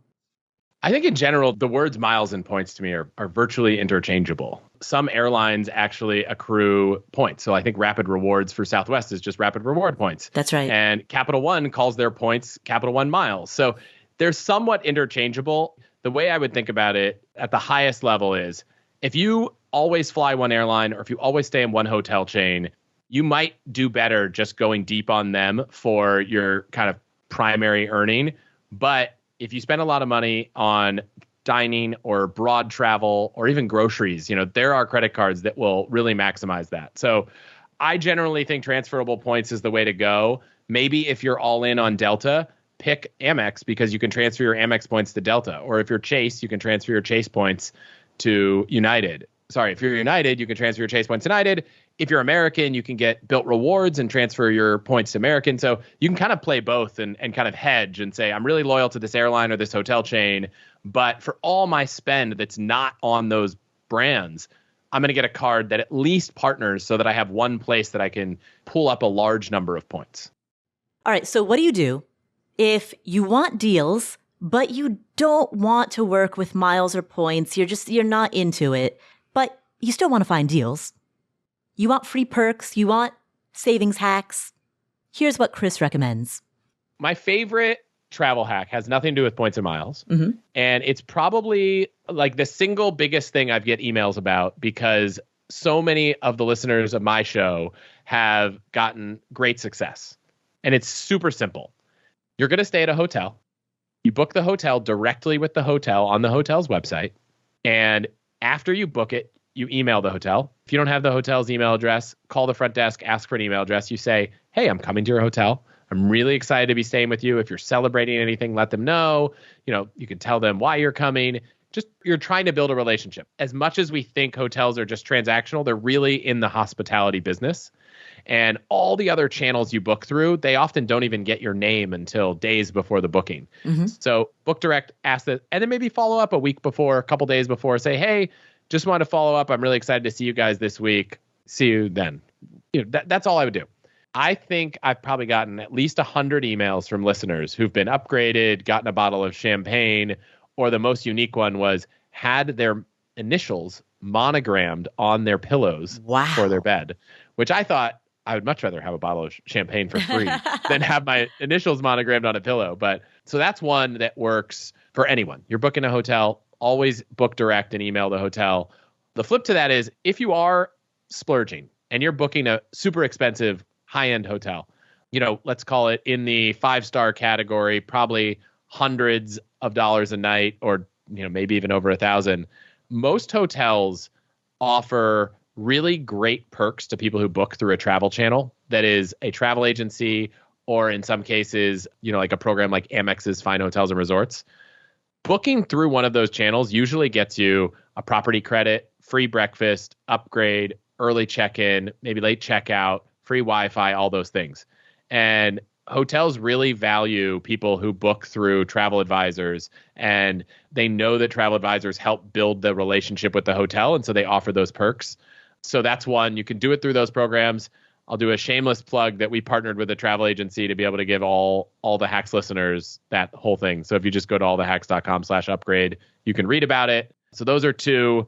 I think in general, the words miles and points to me are virtually interchangeable. Some airlines actually accrue points. So I think Rapid Rewards for Southwest is just Rapid Reward points. That's right. And Capital One calls their points Capital One miles. So they're somewhat interchangeable. The way I would think about it at the highest level is, if you always fly one airline, or if you always stay in one hotel chain, you might do better just going deep on them for your kind of primary earning. But if you spend a lot of money on dining or broad travel or even groceries, there are credit cards that will really maximize that. So I generally think transferable points is the way to go. Maybe if you're all in on Delta, pick Amex, because you can transfer your Amex points to Delta. Or if you're Chase, you can transfer your Chase points to United. Sorry, if you're United, you can transfer your Chase points to United. If you're American, you can get Bilt Rewards and transfer your points to American. So you can kind of play both and kind of hedge and say, I'm really loyal to this airline or this hotel chain, but for all my spend that's not on those brands, I'm going to get a card that at least partners so that I have one place that I can pull up a large number of points. All right, so what do you do if you want deals, but you don't want to work with miles or points? You're not into it, but you still want to find deals. You want free perks, you want savings hacks. Here's what Chris recommends. My favorite travel hack has nothing to do with points and miles. Mm-hmm. And it's probably like the single biggest thing I get emails about because so many of the listeners of my show have gotten great success. And it's super simple. You're going to stay at a hotel. You book the hotel directly with the hotel on the hotel's website. And after you book it, you email the hotel. If you don't have the hotel's email address, call the front desk, ask for an email address. You say, hey, I'm coming to your hotel. I'm really excited to be staying with you. If you're celebrating anything, let them know. You can tell them why you're coming. Just you're trying to build a relationship. As much as we think hotels are just transactional, they're really in the hospitality business. And all the other channels you book through, they often don't even get your name until days before the booking. Mm-hmm. So book direct, ask that, and then maybe follow up a week before, a couple days before, say, hey, just want to follow up. I'm really excited to see you guys this week. See you then. That's all I would do. I think I've probably gotten at least 100 emails from listeners who've been upgraded, gotten a bottle of champagne, or the most unique one was had their initials monogrammed on their pillows for their bed, which I thought I would much rather have a bottle of champagne for free than have my initials monogrammed on a pillow. But so that's one that works for anyone. You're booking a hotel, always book direct and email the hotel. The flip to that is if you are splurging and you're booking a super expensive high-end hotel, let's call it in the 5-star category, probably hundreds of dollars a night or, maybe even over $1,000. Most hotels offer really great perks to people who book through a travel channel that is a travel agency or in some cases, like a program like Amex's Fine Hotels and Resorts. Booking through one of those channels usually gets you a property credit, free breakfast, upgrade, early check-in, maybe late checkout, free Wi-Fi, all those things. And hotels really value people who book through travel advisors, and they know that travel advisors help build the relationship with the hotel, and so they offer those perks. So that's one. You can do it through those programs. I'll do a shameless plug that we partnered with a travel agency to be able to give all the Hacks listeners that whole thing. So if you just go to allthehacks.com/upgrade, you can read about it. So those are two.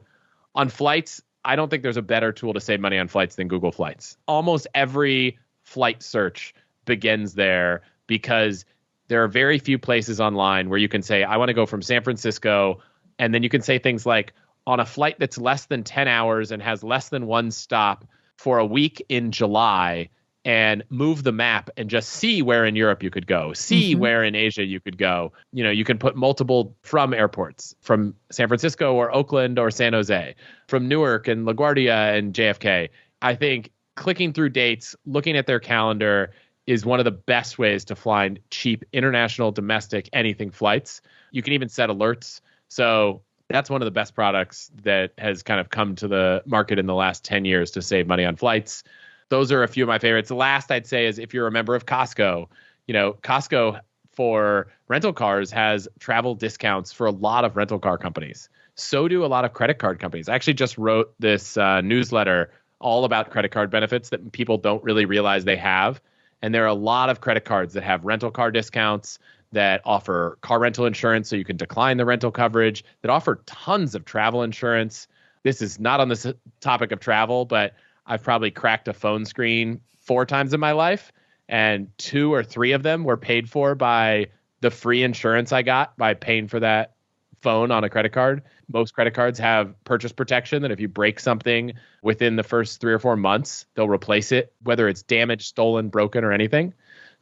On flights, I don't think there's a better tool to save money on flights than Google Flights. Almost every flight search begins there because there are very few places online where you can say, I want to go from San Francisco. And then you can say things like, on a flight that's less than 10 hours and has less than one stop for a week in July, and move the map and just see where in Europe you could go, see where in Asia you could go. You can put multiple from airports, from San Francisco or Oakland or San Jose, from Newark and LaGuardia and JFK. I think clicking through dates, looking at their calendar is one of the best ways to find cheap international, domestic, anything flights. You can even set alerts. So that's one of the best products that has kind of come to the market in the last 10 years to save money on flights. Those are a few of my favorites. The last I'd say is if you're a member of Costco, Costco for rental cars has travel discounts for a lot of rental car companies. So do a lot of credit card companies. I actually just wrote this newsletter all about credit card benefits that people don't really realize they have. And there are a lot of credit cards that have rental car discounts, that offer car rental insurance so you can decline the rental coverage, that offer tons of travel insurance. This is not on the topic of travel, but I've probably cracked a phone screen 4 times in my life, and 2 or 3 of them were paid for by the free insurance I got by paying for that phone on a credit card. Most credit cards have purchase protection that if you break something within the first 3 or 4 months, they'll replace it, whether it's damaged, stolen, broken, or anything.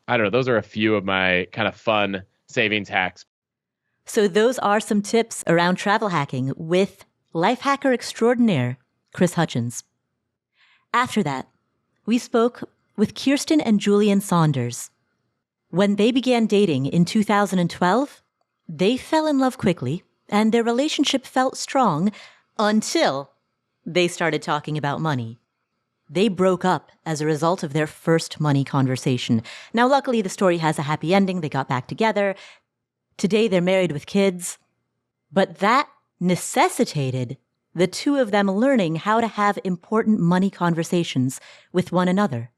I don't know. Those are a few of my kind of fun savings hacks. So those are some tips around travel hacking with life hacker extraordinaire, Chris Hutchins. After that, we spoke with Kiersten and Julien Sanders. When they began dating in 2012, they fell in love quickly, and their relationship felt strong until they started talking about money. They broke up as a result of their first money conversation. Now, luckily, the story has a happy ending. They got back together. Today, they're married with kids. But that necessitated the two of them learning how to have important money conversations with one another.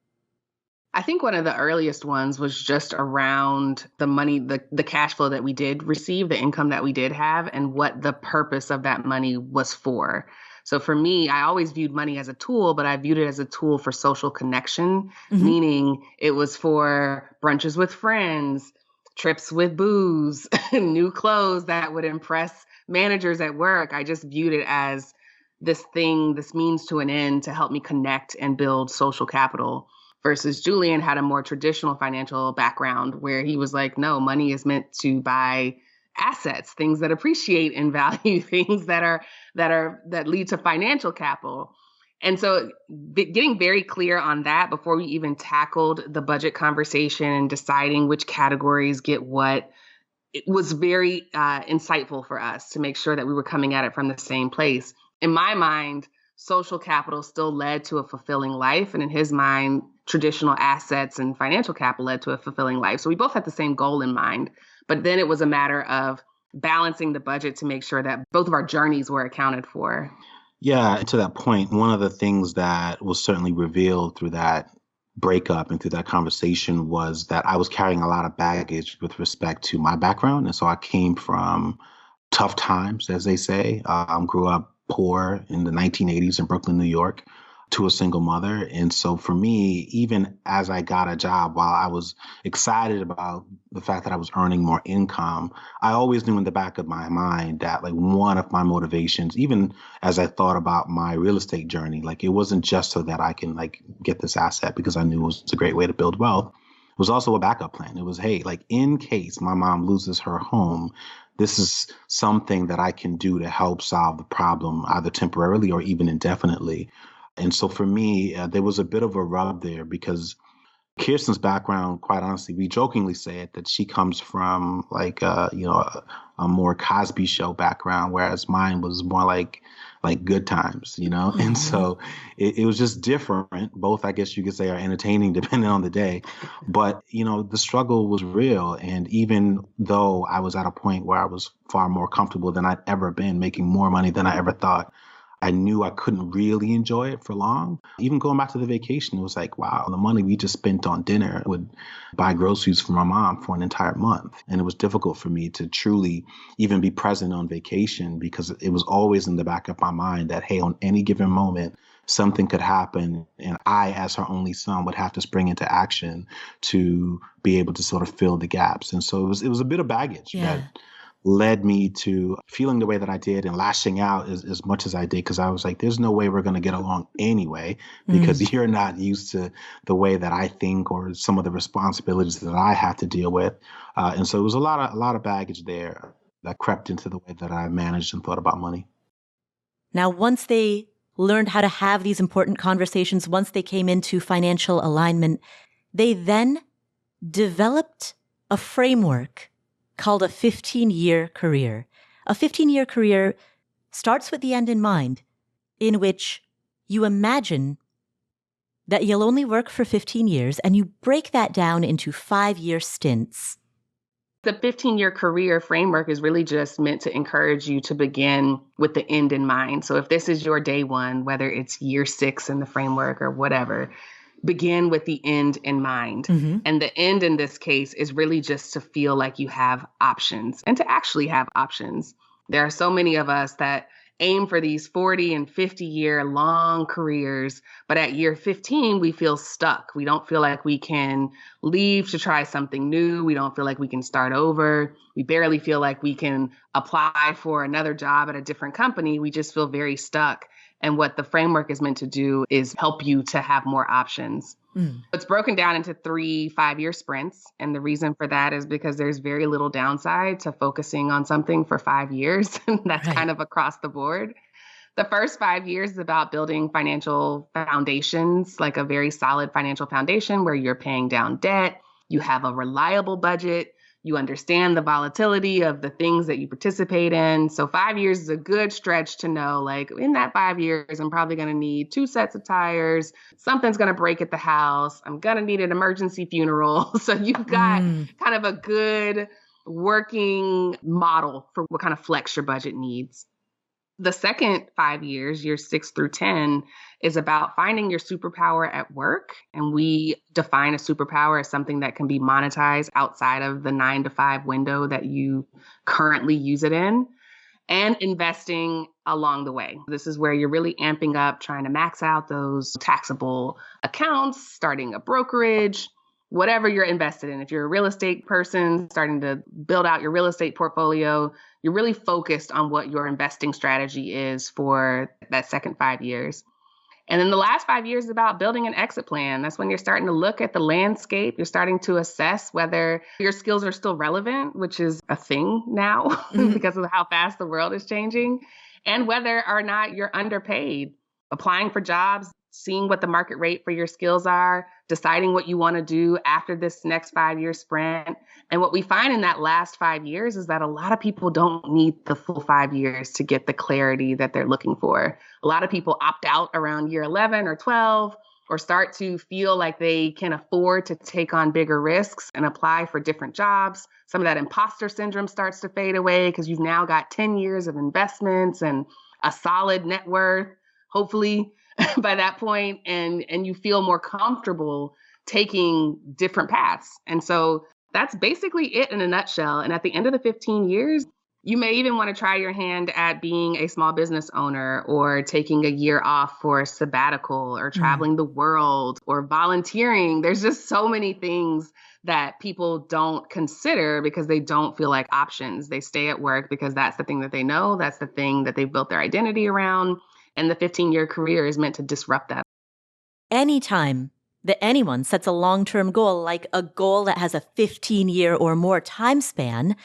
I think one of the earliest ones was just around the money, the cash flow that we did receive, the income that we did have, and what the purpose of that money was for. So for me, I always viewed money as a tool, but I viewed it as a tool for social connection, meaning it was for brunches with friends, trips with booze, new clothes that would impress managers at work. I just viewed it as this thing, this means to an end to help me connect and build social capital. Versus Julien had a more traditional financial background where he was like, no, money is meant to buy assets, things that appreciate in value, things that lead to financial capital. And so getting very clear on that before we even tackled the budget conversation and deciding which categories get what, it was very insightful for us to make sure that we were coming at it from the same place. In my mind, social capital still led to a fulfilling life. And in his mind, traditional assets and financial capital led to a fulfilling life. So we both had the same goal in mind. But then it was a matter of balancing the budget to make sure that both of our journeys were accounted for. Yeah, to that point, one of the things that was certainly revealed through that breakup and through that conversation was that I was carrying a lot of baggage with respect to my background. And so I came from tough times, as they say. Grew up poor in the 1980s in Brooklyn, New York, to a single mother. And so for me, even as I got a job, while I was excited about the fact that I was earning more income, I always knew in the back of my mind that like one of my motivations, even as I thought about my real estate journey, like it wasn't just so that I can like get this asset because I knew it was a great way to build wealth. It was also a backup plan. It was, hey, like in case my mom loses her home, this is something that I can do to help solve the problem either temporarily or even indefinitely. And so for me, there was a bit of a rub there because Kiersten's background, quite honestly, we jokingly say it that she comes from like, a more Cosby Show background, whereas mine was more like Good Times, Mm-hmm. And so it was just different. Both, I guess you could say, are entertaining depending on the day. But, the struggle was real. And even though I was at a point where I was far more comfortable than I'd ever been, making more money than I ever thought, I knew I couldn't really enjoy it for long. Even going back to the vacation, it was like, wow, the money we just spent on dinner would buy groceries for my mom for an entire month. And it was difficult for me to truly even be present on vacation because it was always in the back of my mind that, hey, on any given moment, something could happen. And I, as her only son, would have to spring into action to be able to sort of fill the gaps. And so it was a bit of baggage that led me to feeling the way that I did and lashing out as much as I did, because I was like, there's no way we're going to get along anyway, because you're not used to the way that I think or some of the responsibilities that I have to deal with. And so it was a lot of baggage there that crept into the way that I managed and thought about money. Now, once they learned how to have these important conversations, once they came into financial alignment, they then developed a framework called a 15-year career. A 15-year career starts with the end in mind, in which you imagine that you'll only work for 15 years and you break that down into 5-year stints. The 15-year career framework is really just meant to encourage you to begin with the end in mind. So if this is your day one, whether it's year 6 in the framework or whatever, begin with the end in mind. Mm-hmm. And the end in this case is really just to feel like you have options and to actually have options. There are so many of us that aim for these 40 and 50-year long careers, but at year 15, we feel stuck. We don't feel like we can leave to try something new. We don't feel like we can start over. We barely feel like we can apply for another job at a different company. We just feel very stuck. And what the framework is meant to do is help you to have more options. It's broken down into 3 5-year sprints. And the reason for that is because there's very little downside to focusing on something for 5 years. That's kind of across the board. The first 5 years is about building financial foundations, like a very solid financial foundation where you're paying down debt, you have a reliable budget, you understand the volatility of the things that you participate in. So 5 years is a good stretch to know, like in that 5 years, I'm probably going to need 2 sets of tires. Something's going to break at the house. I'm going to need an emergency funeral. So you've got kind of a good working model for what kind of flex your budget needs. The second 5 years, years 6 through 10, is about finding your superpower at work. And we define a superpower as something that can be monetized outside of the 9 to 5 window that you currently use it in, and investing along the way. This is where you're really amping up, trying to max out those taxable accounts, starting a brokerage, whatever you're invested in. If you're a real estate person starting to build out your real estate portfolio, you're really focused on what your investing strategy is for that second 5 years. And then the last 5 years is about building an exit plan. That's when you're starting to look at the landscape. You're starting to assess whether your skills are still relevant, which is a thing now because of how fast the world is changing, and whether or not you're underpaid. Applying for jobs, seeing what the market rate for your skills are, deciding what you want to do after this next 5-year sprint. And what we find in that last 5 years is that a lot of people don't need the full 5 years to get the clarity that they're looking for. A lot of people opt out around year 11 or 12, or start to feel like they can afford to take on bigger risks and apply for different jobs. Some of that imposter syndrome starts to fade away because you've now got 10 years of investments and a solid net worth, hopefully by that point, and you feel more comfortable taking different paths. And so that's basically it in a nutshell. And at the end of the 15 years, you may even want to try your hand at being a small business owner, or taking a year off for a sabbatical, or traveling the world, or volunteering. There's just so many things that people don't consider because they don't feel like options. They stay at work because that's the thing that they know. That's the thing that they've built their identity around. And the 15-year career is meant to disrupt that. Anytime that anyone sets a long-term goal, like a goal that has a 15-year or more time span,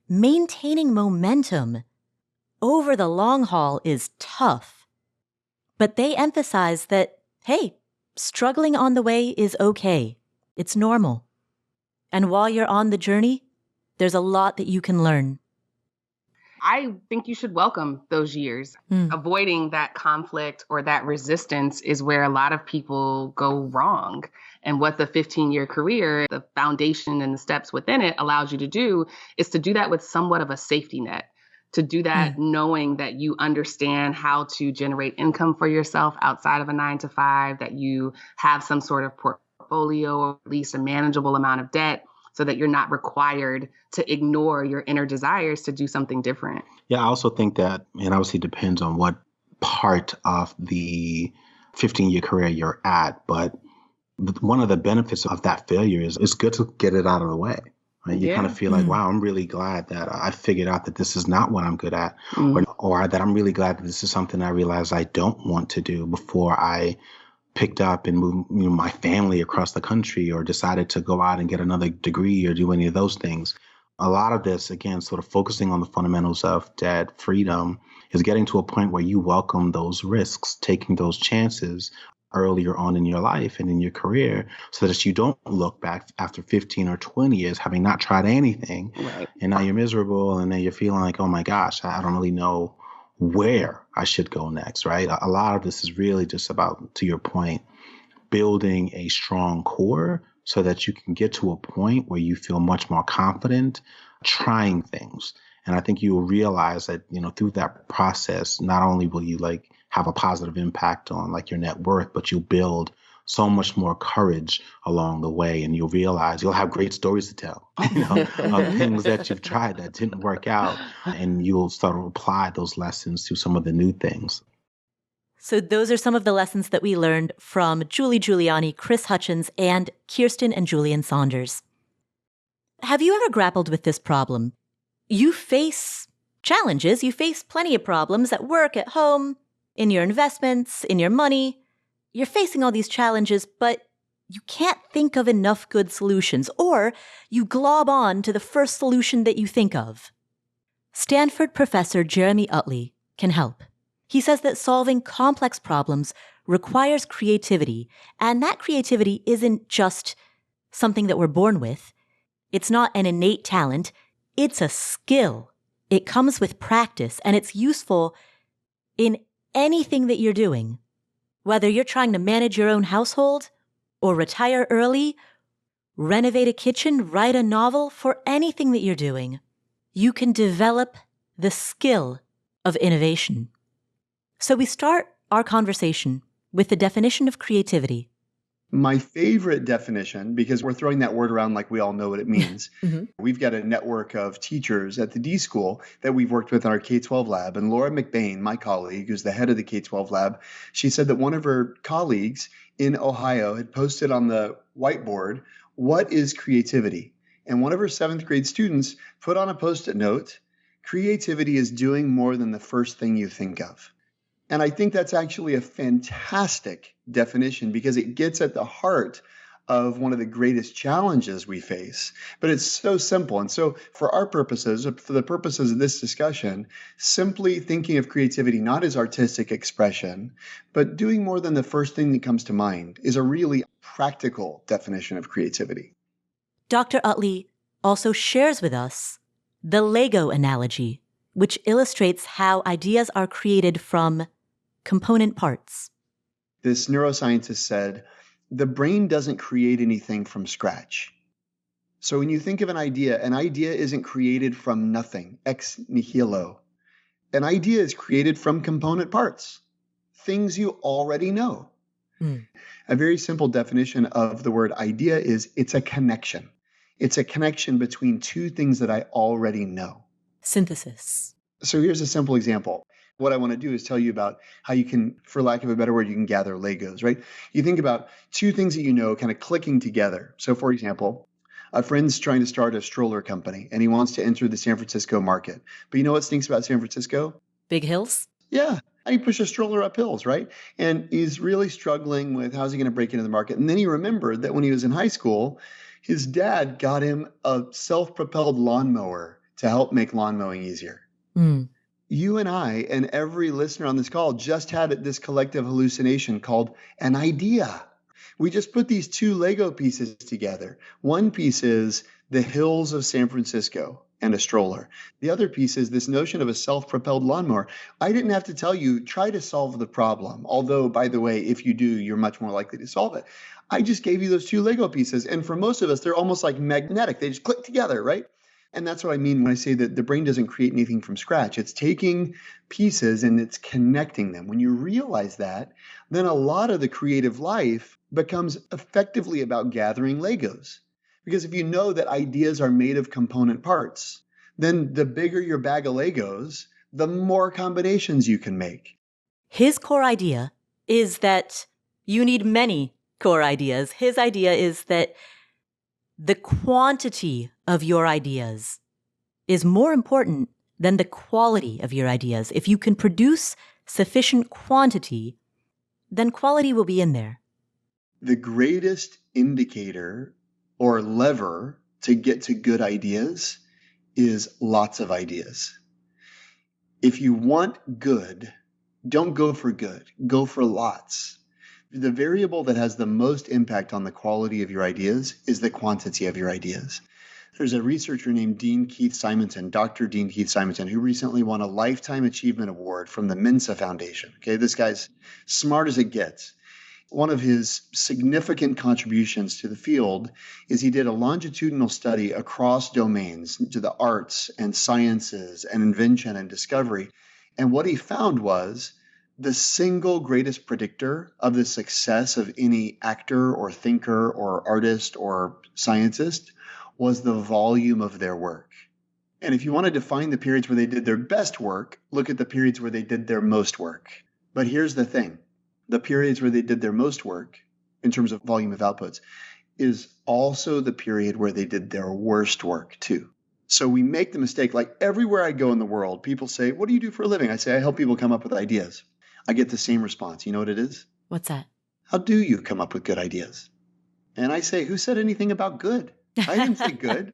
maintaining momentum over the long haul is tough. But they emphasize that, hey, struggling on the way is okay. It's normal. And while you're on the journey, there's a lot that you can learn. I think you should welcome those years. Avoiding that conflict or that resistance is where a lot of people go wrong. And what the 15-year career, the foundation and the steps within it allows you to do is to do that with somewhat of a safety net. To do that knowing that you understand how to generate income for yourself outside of a 9-to-5, that you have some sort of portfolio, or at least a manageable amount of debt, so that you're not required to ignore your inner desires to do something different. Yeah, I also think that, and obviously depends on what part of the 15-year career you're at, but one of the benefits of that failure is it's good to get it out of the way. Right? You kind of feel like, wow, I'm really glad that I figured out that this is not what I'm good at, or that I'm really glad that this is something I realize I don't want to do before I picked up and moved my family across the country, or decided to go out and get another degree or do any of those things. A lot of this, again, sort of focusing on the fundamentals of debt freedom, is getting to a point where you welcome those risks, taking those chances earlier on in your life and in your career, so that you don't look back after 15 or 20 years having not tried anything. Right. And now you're miserable, and then you're feeling like, oh my gosh, I don't really know where I should go next, right? A lot of this is really just about, to your point, building a strong core so that you can get to a point where you feel much more confident trying things. And I think you will realize that, through that process, not only will you have a positive impact on your net worth, but you'll build so much more courage along the way. And you'll realize you'll have great stories to tell, of things that you've tried that didn't work out. And you'll start to apply those lessons to some of the new things. So those are some of the lessons that we learned from Julie Giulioni, Chris Hutchins, and Kiersten and Julien Sanders. Have you ever grappled with this problem? You face challenges. You face plenty of problems at work, at home, in your investments, in your money. You're facing all these challenges, but you can't think of enough good solutions, or you glob on to the first solution that you think of. Stanford professor Jeremy Utley can help. He says that solving complex problems requires creativity, and that creativity isn't just something that we're born with. It's not an innate talent. It's a skill. It comes with practice, and it's useful in anything that you're doing. Whether you're trying to manage your own household, or retire early, renovate a kitchen, write a novel, for anything that you're doing, you can develop the skill of innovation. So we start our conversation with the definition of creativity. My favorite definition, because we're throwing that word around like we all know what it means. We've got a network of teachers at the D School that we've worked with in our K-12 lab. And Laura McBain, my colleague, who's the head of the K-12 lab, she said that one of her colleagues in Ohio had posted on the whiteboard what is creativity? And one of her 7th grade students put on a Post-it note, creativity is doing more than the first thing you think of. And I think that's actually a fantastic definition because it gets at the heart of one of the greatest challenges we face. But it's so simple. And so for our purposes, for the purposes of this discussion, simply thinking of creativity not as artistic expression, but doing more than the first thing that comes to mind is a really practical definition of creativity. Dr. Utley also shares with us the Lego analogy, which illustrates how ideas are created from component parts. This neuroscientist said, the brain doesn't create anything from scratch. So when you think of an idea isn't created from nothing, ex nihilo. An idea is created from component parts, things you already know. A very simple definition of the word idea is it's a connection. It's a connection between two things that I already know. Synthesis. So here's a simple example. What I want to do is tell you about how you can, for lack of a better word, you can gather Legos, right? You think about two things that you know kind of clicking together. So for example, a friend's trying to start a stroller company and he wants to enter the San Francisco market. But you know what stinks about San Francisco? Big hills? Yeah. He pushed a stroller up hills, right? And he's really struggling with how's he going to break into the market. And then he remembered that when he was in high school, his dad got him a self-propelled lawnmower to help make lawn mowing easier. You and I and every listener on this call just had this collective hallucination called an idea. We just put these two Lego pieces together. One piece is the hills of San Francisco and a stroller. The other piece is this notion of a self-propelled lawnmower. I didn't have to tell you, try to solve the problem. Although, by the way, if you do, you're much more likely to solve it. I just gave you those two Lego pieces. And for most of us, they're almost like magnetic. They just click together, right? And that's what I mean when I say that the brain doesn't create anything from scratch. It's taking pieces and it's connecting them. When you realize that, then a lot of the creative life becomes effectively about gathering Legos. Because if you know that ideas are made of component parts, then the bigger your bag of Legos, the more combinations you can make. His core idea is that you need many core ideas. His idea is that the quantity of your ideas is more important than the quality of your ideas. If you can produce sufficient quantity, then quality will be in there. The greatest indicator or lever to get to good ideas is lots of ideas. If you want good, don't go for good, go for lots. The variable that has the most impact on the quality of your ideas is the quantity of your ideas. There's a researcher named Dean Keith Simonton, Dr. Dean Keith Simonton, who recently won a Lifetime Achievement Award from the Mensa Foundation. Okay, this guy's smart as it gets. One of his significant contributions to the field is he did a longitudinal study across domains to the arts and sciences and invention and discovery. And what he found was the single greatest predictor of the success of any actor or thinker or artist or scientist was the volume of their work. And if you want to define the periods where they did their best work, look at the periods where they did their most work. But here's the thing. The periods where they did their most work, in terms of volume of outputs, is also the period where they did their worst work too. So we make the mistake, like everywhere I go in the world, people say, what do you do for a living? I say, I help people come up with ideas. I get the same response. You know what it is? What's that? How do you come up with good ideas? And I say, who said anything about good? I didn't say good,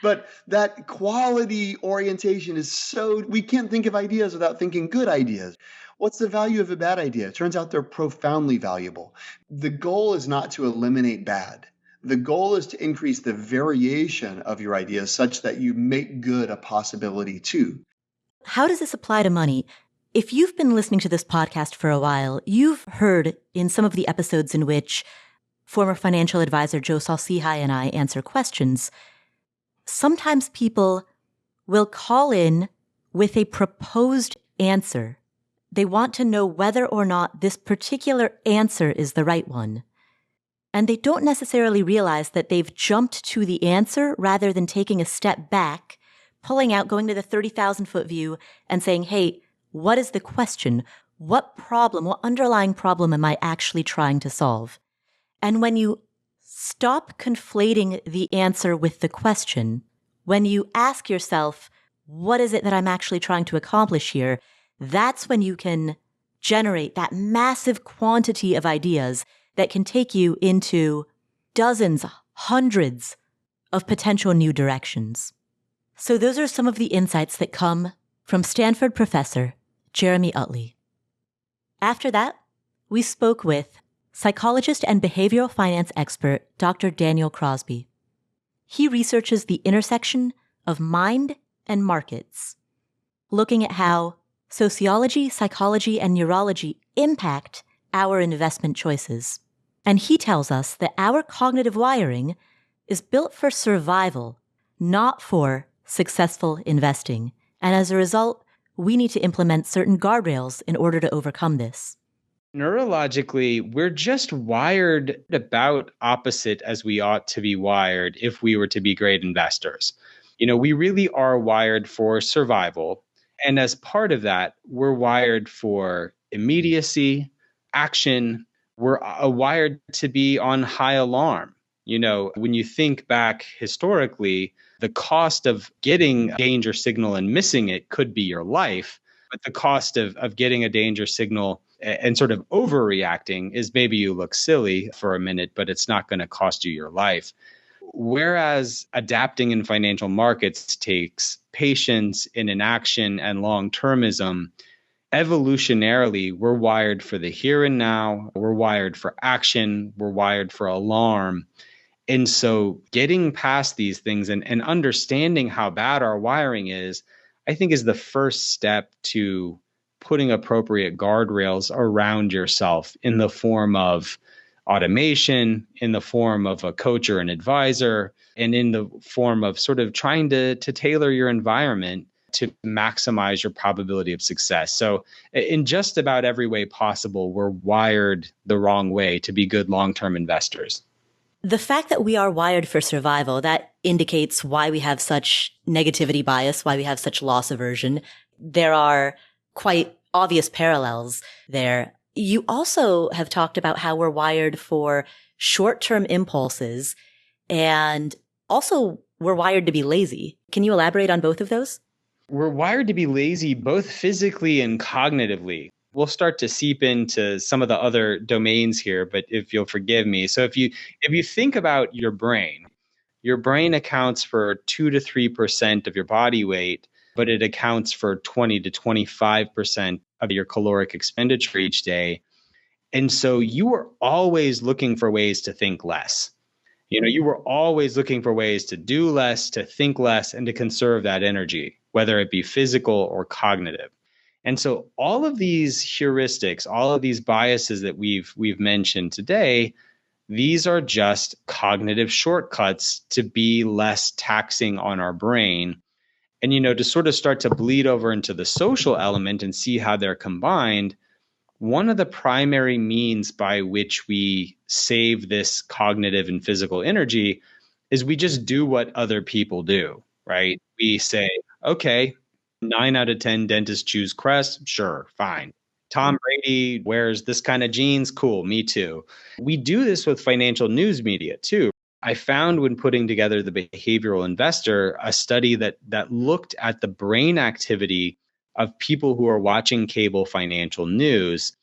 but that quality orientation is so, we can't think of ideas without thinking good ideas. What's the value of a bad idea? It turns out they're profoundly valuable. The goal is not to eliminate bad. The goal is to increase the variation of your ideas such that you make good a possibility too. How does this apply to money? If you've been listening to this podcast for a while, you've heard in some of the episodes in which former financial advisor Joe Salsihai and I answer questions, sometimes people will call in with a proposed answer. They want to know whether or not this particular answer is the right one. And they don't necessarily realize that they've jumped to the answer rather than taking a step back, pulling out, going to the 30,000-foot view and saying, hey, what is the question? What problem, what underlying problem am I actually trying to solve? And when you Stop conflating the answer with the question. When you ask yourself, what is it that I'm actually trying to accomplish here? That's when you can generate that massive quantity of ideas that can take you into dozens, hundreds of potential new directions. So those are some of the insights that come from Stanford professor Jeremy Utley. After that, we spoke with psychologist and behavioral finance expert Dr. Daniel Crosby. He researches the intersection of mind and markets, looking at how sociology, psychology, and neurology impact our investment choices. And he tells us that our cognitive wiring is built for survival, not for successful investing. And as a result, we need to implement certain guardrails in order to overcome this. Neurologically, we're just wired about opposite as we ought to be wired if we were to be great investors. We really are wired for survival. And as part of that, we're wired for immediacy, action. We're wired to be on high alarm. When you think back historically, the cost of getting a danger signal and missing it could be your life. But the cost of getting a danger signal and sort of overreacting is maybe you look silly for a minute, but it's not going to cost you your life. Whereas adapting in financial markets takes patience and inaction and long-termism, evolutionarily, we're wired for the here and now. We're wired for action. We're wired for alarm. And so getting past these things and understanding how bad our wiring is, I think is the first step to putting appropriate guardrails around yourself in the form of automation, in the form of a coach or an advisor, and in the form of sort of trying to tailor your environment to maximize your probability of success. So in just about every way possible, we're wired the wrong way to be good long-term investors. The fact that we are wired for survival, that indicates why we have such negativity bias, why we have such loss aversion. There are quite obvious parallels there. You also have talked about how we're wired for short-term impulses, and also we're wired to be lazy. Can you elaborate on both of those? We're wired to be lazy both physically and cognitively. We'll start to seep into some of the other domains here, but if you'll forgive me. So if you think about your brain accounts for 2 to 3% of your body weight, but it accounts for 20 to 25% of your caloric expenditure each day. And so you are always looking for ways to think less. You were always looking for ways to do less, to think less, and to conserve that energy, whether it be physical or cognitive. And so all of these heuristics, all of these biases that we've mentioned today, these are just cognitive shortcuts to be less taxing on our brain. And, to sort of start to bleed over into the social element and see how they're combined, one of the primary means by which we save this cognitive and physical energy is we just do what other people do, right? We say, okay, 9 out of 10 dentists choose Crest. Sure, fine. Tom Brady wears this kind of jeans. Cool, me too. We do this with financial news media too. I found when putting together the Behavioral Investor, a study that looked at the brain activity of people who are watching cable financial news,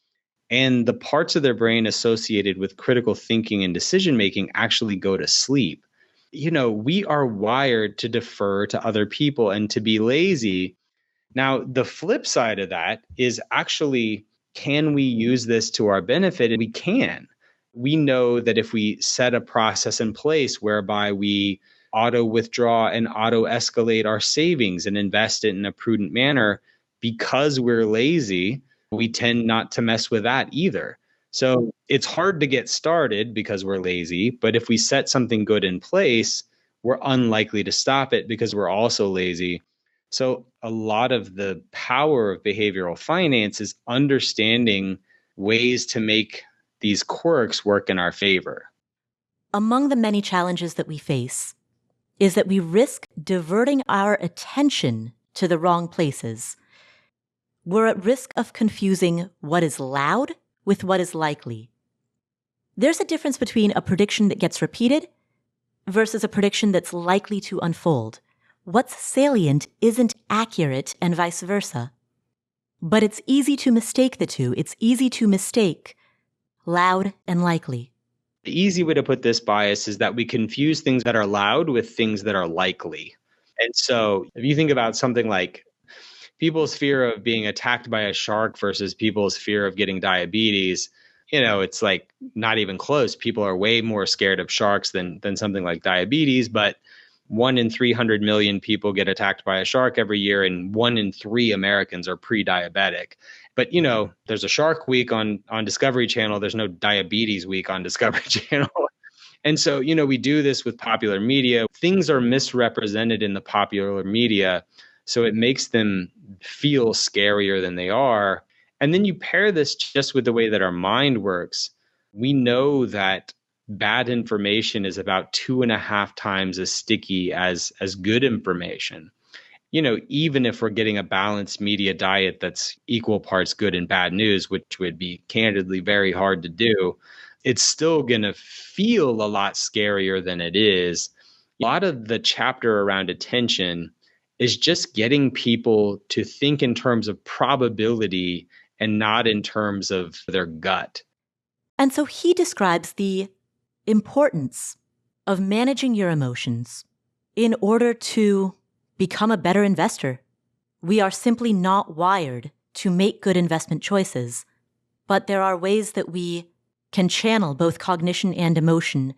and the parts of their brain associated with critical thinking and decision-making actually go to sleep. We are wired to defer to other people and to be lazy. Now, the flip side of that is actually, can we use this to our benefit? And we can. We know that if we set a process in place whereby we auto withdraw and auto escalate our savings and invest it in a prudent manner, because we're lazy, we tend not to mess with that either. So it's hard to get started because we're lazy, but if we set something good in place, we're unlikely to stop it because we're also lazy. So a lot of the power of behavioral finance is understanding ways to make these quirks work in our favor. Among the many challenges that we face is that we risk diverting our attention to the wrong places. We're at risk of confusing what is loud with what is likely. There's a difference between a prediction that gets repeated versus a prediction that's likely to unfold. What's salient isn't accurate and vice versa. But it's easy to mistake the two. It's easy to mistake loud and likely. The easy way to put this bias is that we confuse things that are loud with things that are likely. And so if you think about something like people's fear of being attacked by a shark versus people's fear of getting diabetes, it's like not even close. People are way more scared of sharks than something like diabetes, but 1 in 300 million people get attacked by a shark every year, and 1 in 3 Americans are pre-diabetic. But, there's a Shark Week on Discovery Channel. There's no Diabetes Week on Discovery Channel. And so, we do this with popular media. Things are misrepresented in the popular media, so it makes them feel scarier than they are. And then you pair this just with the way that our mind works. We know that bad information is about 2.5 times as sticky as good information. Even if we're getting a balanced media diet that's equal parts good and bad news, which would be candidly very hard to do, it's still going to feel a lot scarier than it is. A lot of the chapter around attention is just getting people to think in terms of probability and not in terms of their gut. And so he describes the importance of managing your emotions in order to become a better investor. We are simply not wired to make good investment choices, but there are ways that we can channel both cognition and emotion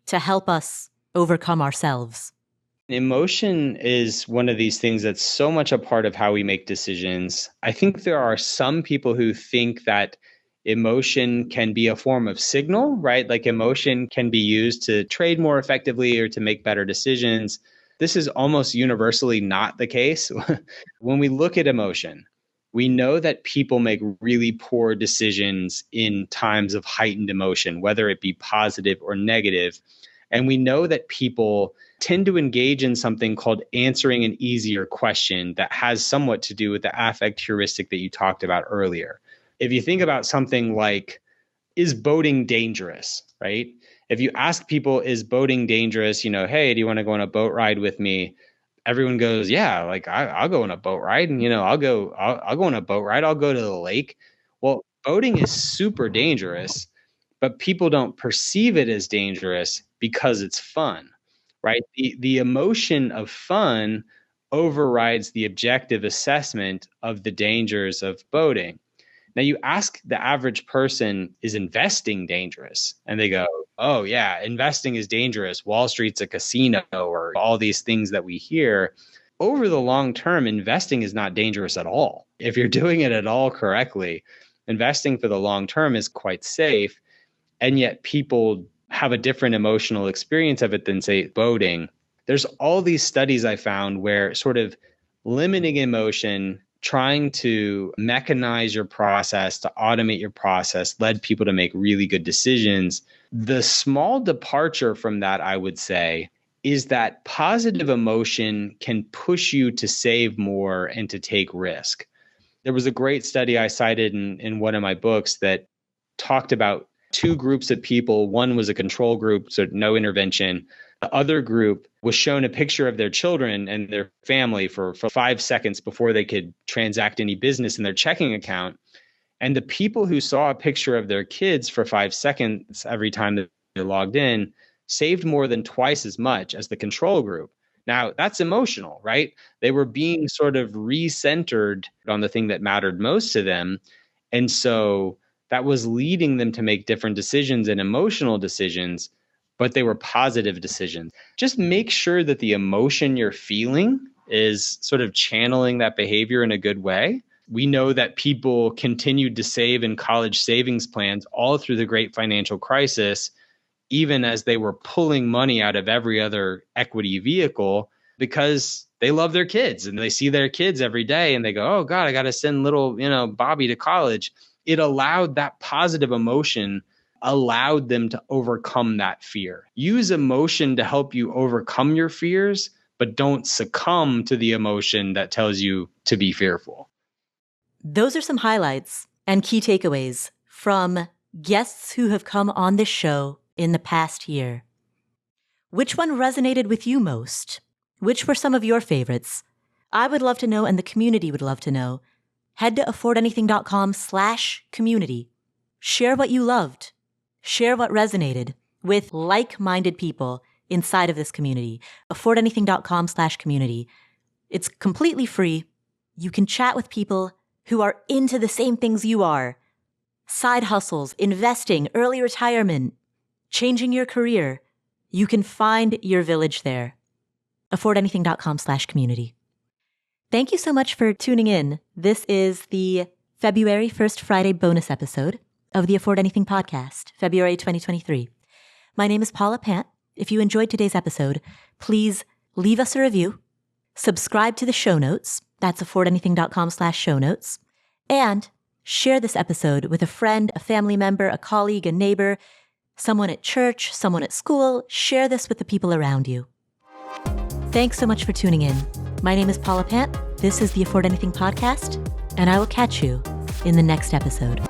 to help us overcome ourselves. Emotion is one of these things that's so much a part of how we make decisions. I think there are some people who think that emotion can be a form of signal, right? Like emotion can be used to trade more effectively or to make better decisions. This is almost universally not the case. When we look at emotion, we know that people make really poor decisions in times of heightened emotion, whether it be positive or negative. And we know that people tend to engage in something called answering an easier question that has somewhat to do with the affect heuristic that you talked about earlier. If you think about something like, is boating dangerous, right? If you ask people, is boating dangerous? Hey, do you want to go on a boat ride with me? Everyone goes, yeah, like I'll go on a boat ride, and I'll go on a boat ride. I'll go to the lake. Well, boating is super dangerous, but people don't perceive it as dangerous because it's fun, right? The emotion of fun overrides the objective assessment of the dangers of boating. Now, you ask the average person, is investing dangerous? And they go, oh, yeah, investing is dangerous. Wall Street's a casino, or all these things that we hear. Over the long term, investing is not dangerous at all. If you're doing it at all correctly, investing for the long term is quite safe. And yet people have a different emotional experience of it than, say, boating. There's all these studies I found where sort of limiting emotion, trying to mechanize your process, to automate your process, led people to make really good decisions. The small departure from that, I would say, is that positive emotion can push you to save more and to take risk. There was a great study I cited in one of my books that talked about 2 groups of people. One was a control group, so no intervention. The other group was shown a picture of their children and their family for 5 seconds before they could transact any business in their checking account. And the people who saw a picture of their kids for 5 seconds every time that they logged in saved more than twice as much as the control group. Now, that's emotional, right? They were being sort of recentered on the thing that mattered most to them. And so that was leading them to make different decisions and emotional decisions, but they were positive decisions. Just make sure that the emotion you're feeling is sort of channeling that behavior in a good way. We know that people continued to save in college savings plans all through the great financial crisis, even as they were pulling money out of every other equity vehicle, because they love their kids and they see their kids every day and they go, oh God, I got to send little, Bobby to college. It allowed that positive emotion, allowed them to overcome that fear. Use emotion to help you overcome your fears, but don't succumb to the emotion that tells you to be fearful. Those are some highlights and key takeaways from guests who have come on this show in the past year. Which one resonated with you most? Which were some of your favorites? I would love to know, and the community would love to know. Head to affordanything.com/community. Share what you loved. Share what resonated with like-minded people inside of this community. affordanything.com/community. It's completely free. You can chat with people who are into the same things you are. Side hustles, investing, early retirement, changing your career. You can find your village there. affordanything.com/community. Thank you so much for tuning in. This is the February 1st Friday bonus episode of the Afford Anything podcast, February 2023. My name is Paula Pant. If you enjoyed today's episode, please leave us a review, subscribe to the show notes, that's affordanything.com/show notes, and share this episode with a friend, a family member, a colleague, a neighbor, someone at church, someone at school. Share this with the people around you. Thanks so much for tuning in. My name is Paula Pant. This is the Afford Anything podcast, and I will catch you in the next episode.